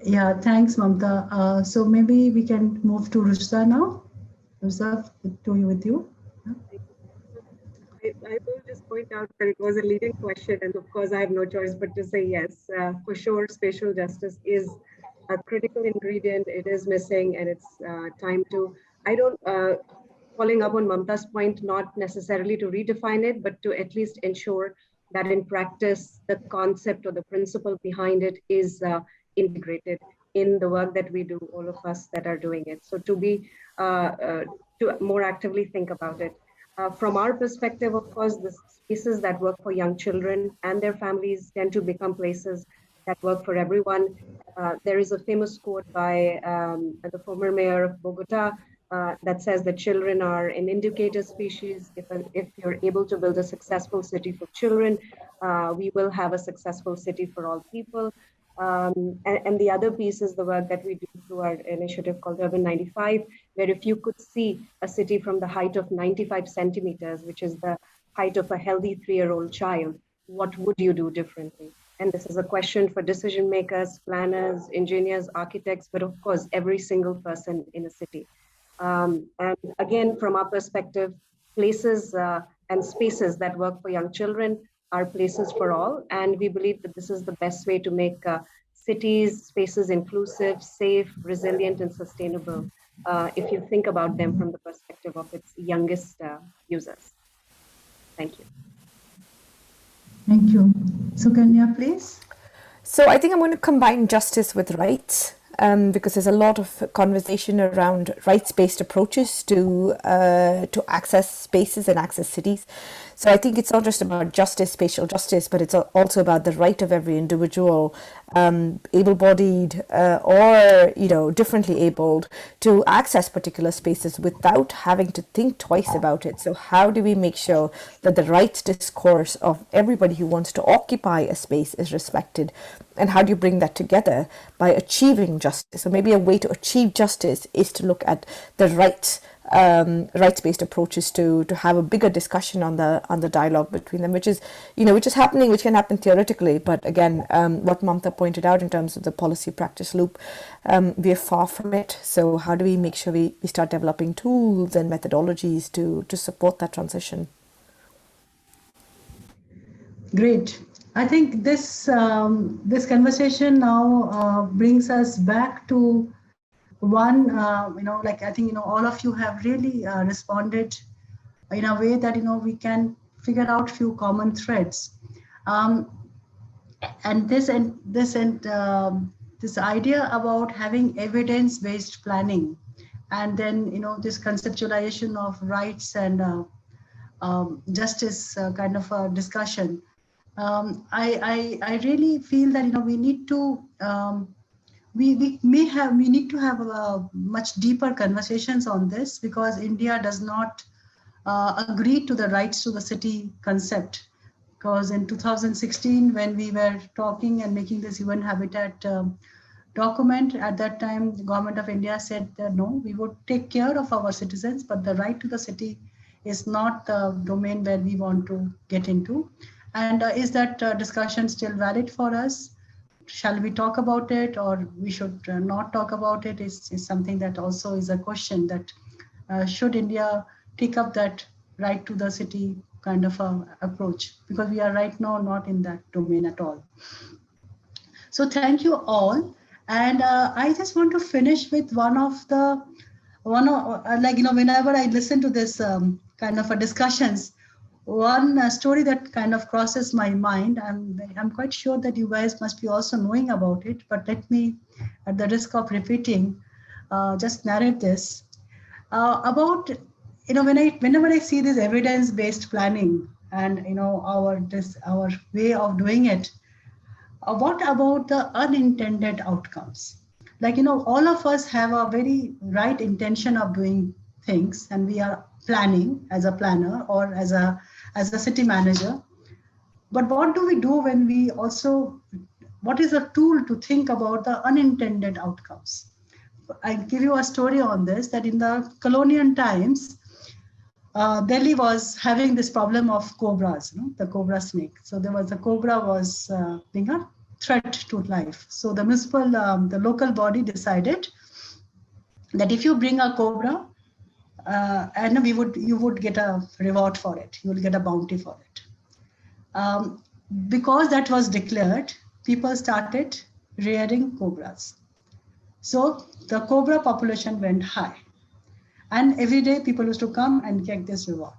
Yeah, thanks, Mamta. So maybe we can move to Rushda now. Rushda, with you. I will just point out that it was a leading question, and of course I have no choice but to say yes. For sure, spatial justice is a critical ingredient. It is missing, and it's time to, following up on Mamta's point, not necessarily to redefine it, but to at least ensure that in practice, the concept or the principle behind it is integrated in the work that we do, all of us that are doing it. So to more actively think about it. From our perspective, of course, the spaces that work for young children and their families tend to become places that work for everyone. There is a famous quote by the former mayor of Bogota that says that children are an indicator species. If you're able to build a successful city for children, we will have a successful city for all people. And the other piece is the work that we do through our initiative called Urban 95, where if you could see a city from the height of 95 centimeters, which is the height of a healthy 3-year-old child, what would you do differently? And this is a question for decision makers, planners, engineers, architects, but of course, every single person in a city. And again, from our perspective, places and spaces that work for young children are places for all. And we believe that this is the best way to make cities, spaces inclusive, safe, resilient, and sustainable, if you think about them from the perspective of its youngest users. Thank you. Thank you. So Kanya, please. So I think I'm going to combine justice with rights. Because there's a lot of conversation around rights-based approaches to access spaces and access cities. So I think it's not just about justice, spatial justice, but it's also about the right of every individual, able-bodied or differently abled, to access particular spaces without having to think twice about it. So how do we make sure that the rights discourse of everybody who wants to occupy a space is respected? And how do you bring that together by achieving justice? So maybe a way to achieve justice is to look at the rights-based approaches to have a bigger discussion on the dialogue between them, which is happening, which can happen theoretically, but again, what Mamta pointed out in terms of the policy practice loop, we are far from it. So how do we make sure we start developing tools and methodologies to support that transition? Great. I think this conversation now brings us back to one, I think, all of you have really responded in a way that, we can figure out few common threads. And this idea about having evidence-based planning, and then, this conceptualization of rights and justice kind of a discussion. I really feel that we need to we need to have much deeper conversations on this, because India does not agree to the rights to the city concept. Because in 2016, when we were talking and making this UN Habitat document, at that time the government of India said that no, we would take care of our citizens, but the right to the city is not the domain where we want to get into. And is that discussion still valid for us? Shall we talk about it, or we should not talk about it? Is something that also is a question that should India take up that right to the city kind of approach, because we are right now not in that domain at all. So thank you all. And I just want to finish with whenever I listen to this kind of discussions, one story that kind of crosses my mind. I'm quite sure that you guys must be also knowing about it, but let me, at the risk of repeating, just narrate this about, whenever I see this evidence-based planning and our way of doing it, what about the unintended outcomes? Like, all of us have a very right intention of doing things, and we are planning as a planner or as a city manager. But what do we do when we also, what is a tool to think about the unintended outcomes? I give you a story on this, that in the colonial times, Delhi was having this problem of cobras, the cobra snake. So there was a cobra was being a threat to life. So the the local body decided that if you bring a cobra, and you would get a reward for it. You will get a bounty for it. Because that was declared, people started rearing cobras. So the cobra population went high. And every day people used to come and get this reward.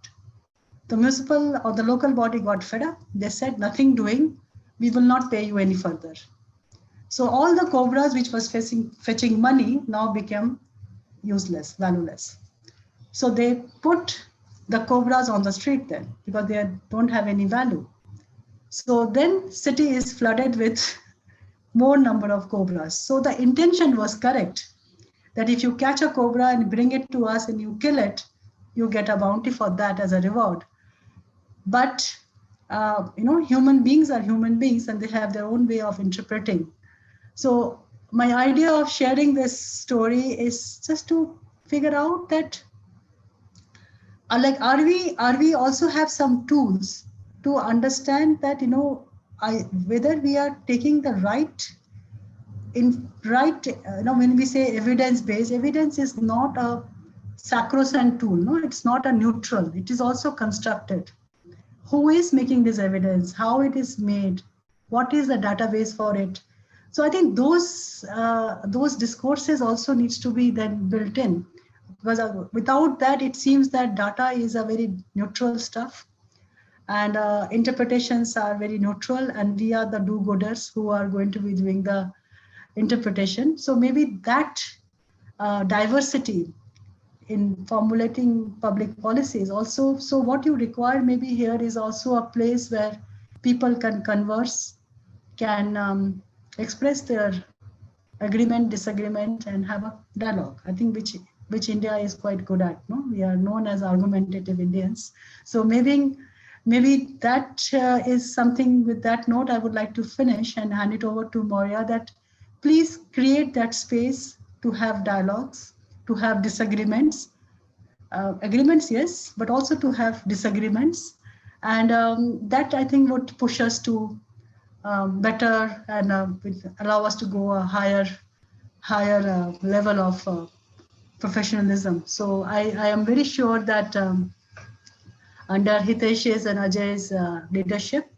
The municipal or the local body got fed up. They said, nothing doing, we will not pay you any further. So all the cobras which was fetching money now became useless, valueless. So they put the cobras on the street then, because they don't have any value. So then city is flooded with more number of cobras. So the intention was correct, that if you catch a cobra and bring it to us and you kill it, you get a bounty for that as a reward. But human beings are human beings, and they have their own way of interpreting. So my idea of sharing this story is just to figure out that, are we also have some tools to understand that whether we are taking the when we say evidence-based, evidence is not a sacrosanct tool. No, it's not a neutral. It is also constructed. Who is making this evidence? How it is made? What is the database for it? So I think those discourses also needs to be then built in, because without that, it seems that data is a very neutral stuff, and interpretations are very neutral, and we are the do-gooders who are going to be doing the interpretation. So maybe that diversity in formulating public policies also. So what you require maybe here is also a place where people can converse, can express their agreement, disagreement, and have a dialogue. I think which India is quite good at. No, we are known as argumentative Indians. So maybe that is something. With that note, I would like to finish and hand it over to Maurya, that please create that space to have dialogues, to have disagreements, agreements, yes, but also to have disagreements. And that, I think, would push us to better and allow us to go a higher level of professionalism. So I am very sure that under Hitesh's and Ajay's leadership,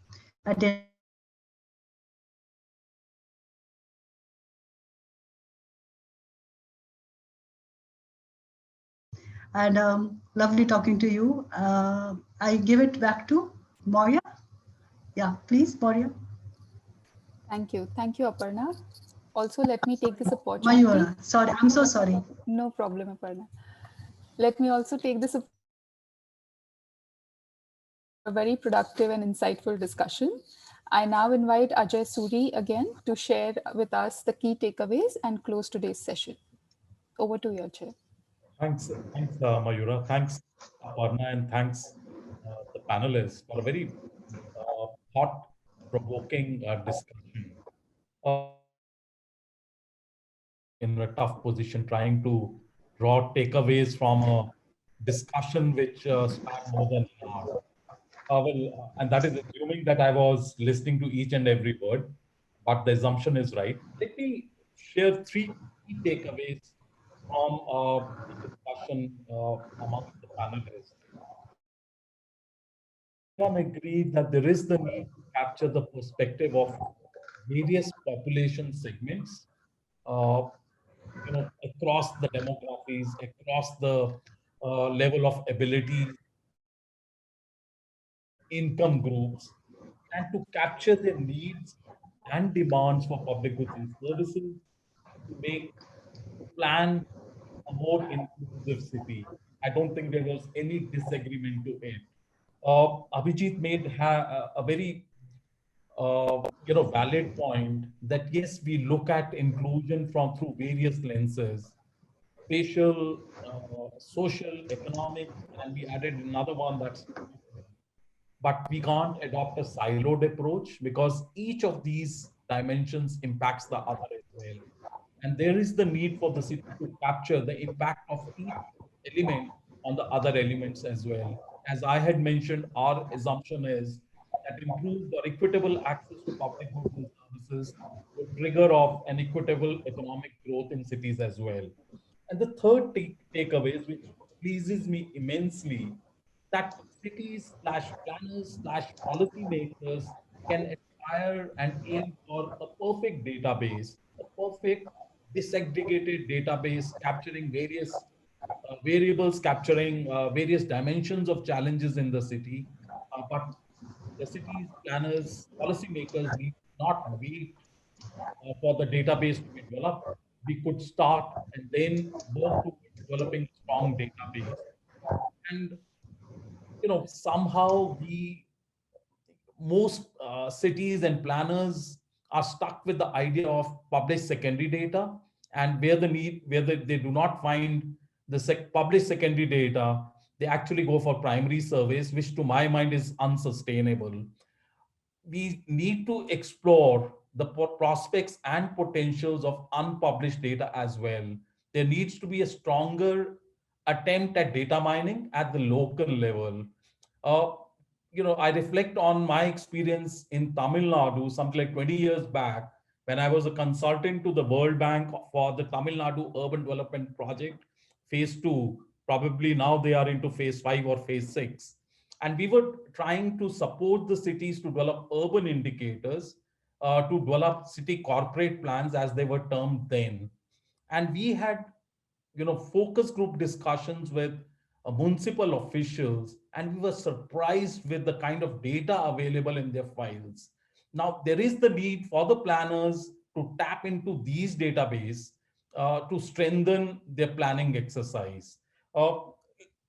and lovely talking to you. I give it back to Maurya. Yeah, please, Maurya. Thank you, Aparna. Also, let me take this opportunity. Mayura, sorry, I'm so sorry. No problem, Aparna. Let me also take this a very productive and insightful discussion. I now invite Ajay Suri again to share with us the key takeaways and close today's session. Over to you, Ajay. Thanks, Mayura. Thanks, Aparna, and thanks the panelists for a very thought-provoking discussion. In a tough position, trying to draw takeaways from a discussion which spanned more than an hour. And that is assuming that I was listening to each and every word, but the assumption is right. Let me share 3 key takeaways from the discussion among the panelists. Everyone agreed that there is the need to capture the perspective of various population segments, across the demographies, across the level of ability, income groups, and to capture their needs and demands for public goods and services, to plan a more inclusive city. I don't think there was any disagreement to it. Abhijit made a very valid point that yes, we look at inclusion from through various lenses, spatial, social, economic, and we added another one that's, but we can't adopt a siloed approach because each of these dimensions impacts the other as well. And there is the need for the city to capture the impact of each element on the other elements as well. As I had mentioned, our assumption is that improved or equitable access to public goods and services will trigger off an equitable economic growth in cities as well. And the third takeaway, which pleases me immensely, that cities slash planners slash policymakers can aspire and aim for a perfect database, a perfect disaggregated database capturing various variables, capturing various dimensions of challenges in the city. But the city's planners, policymakers need not wait for the database to be developed. We could start and then work towards developing a strong database. And somehow most cities and planners are stuck with the idea of published secondary data, and they do not find the published secondary data, they actually go for primary surveys, which to my mind is unsustainable. We need to explore the prospects and potentials of unpublished data as well. There needs to be a stronger attempt at data mining at the local level. Uh, I reflect on my experience in Tamil Nadu, something like 20 years back, when I was a consultant to the World Bank for the Tamil Nadu Urban Development Project, phase 2. Probably now they are into phase 5 or phase 6. And we were trying to support the cities to develop urban indicators, to develop city corporate plans as they were termed then. And we had, focus group discussions with municipal officials, and we were surprised with the kind of data available in their files. Now, there is the need for the planners to tap into these databases to strengthen their planning exercise.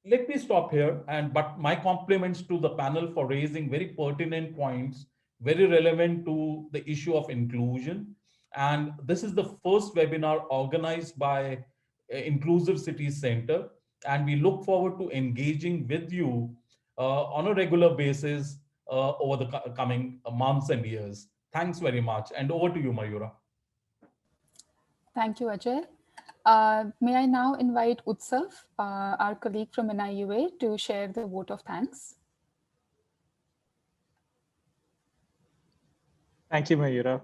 Let me stop here, but my compliments to the panel for raising very pertinent points, very relevant to the issue of inclusion. And this is the first webinar organized by Inclusive Cities Center, and we look forward to engaging with you on a regular basis over the coming months and years. Thanks very much, and over to you, Mayura. Thank you, Ajay. May I now invite Utsav, our colleague from NIUA, to share the vote of thanks. Thank you, Mayura.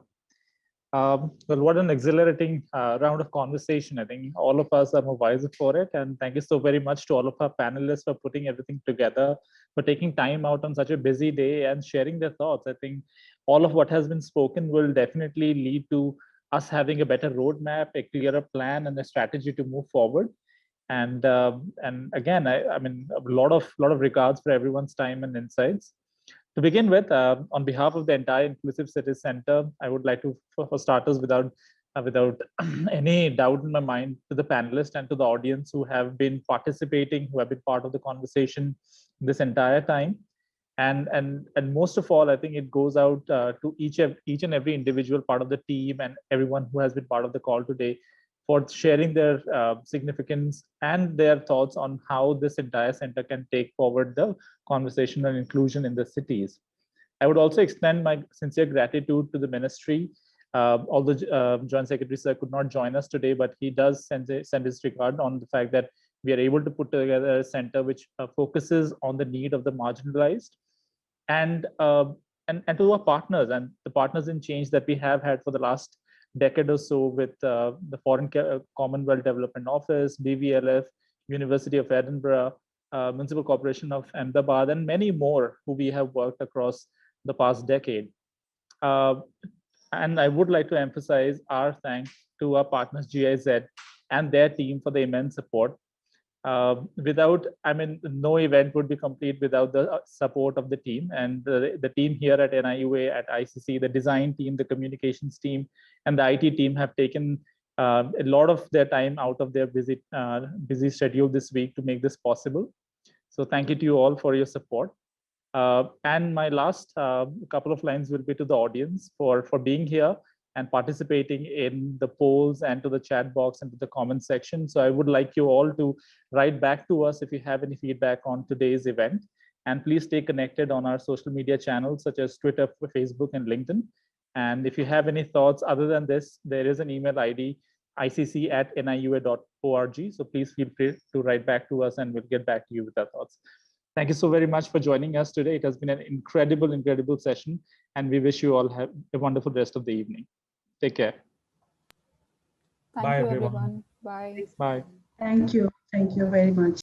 Well, what an exhilarating round of conversation. I think all of us are more wiser for it. And thank you so very much to all of our panelists for putting everything together, for taking time out on such a busy day and sharing their thoughts. I think all of what has been spoken will definitely lead to us having a better roadmap, a clearer plan, and a strategy to move forward. And again, I mean, a lot of regards for everyone's time and insights. To begin with, on behalf of the entire Inclusive Cities Center, I would like to, for starters, without any doubt in my mind, to the panelists and to the audience who have been participating, who have been part of the conversation this entire time. And most of all, I think it goes out to each and every individual part of the team and everyone who has been part of the call today for sharing their significance and their thoughts on how this entire center can take forward the conversation and inclusion in the cities. I would also extend my sincere gratitude to the ministry. Although Joint Secretary Sir could not join us today, but he does send his regard on the fact that we are able to put together a center which focuses on the need of the marginalized, and to our partners and the partners in change that we have had for the last decade or so with the Foreign Commonwealth Development Office, BVLF, University of Edinburgh, Municipal Corporation of Ahmedabad, and many more who we have worked across the past decade. And I would like to emphasize our thanks to our partners GIZ and their team for the immense support. no event would be complete without the support of the team, and the team here at NIUA, at ICC, the design team, the communications team, and the IT team have taken a lot of their time out of their busy schedule this week to make this possible. So thank you to you all for your support. And my last couple of lines will be to the audience for being here and participating in the polls and to the chat box and to the comment section. So I would like you all to write back to us if you have any feedback on today's event. And please stay connected on our social media channels such as Twitter, Facebook, and LinkedIn. And if you have any thoughts other than this, there is an email ID, icc@niua.org. So please feel free to write back to us and we'll get back to you with our thoughts. Thank you so very much for joining us today. It has been an incredible session, and we wish you all have a wonderful rest of the evening. Take care. Thank you, everyone. Bye. Bye. Thank you very much.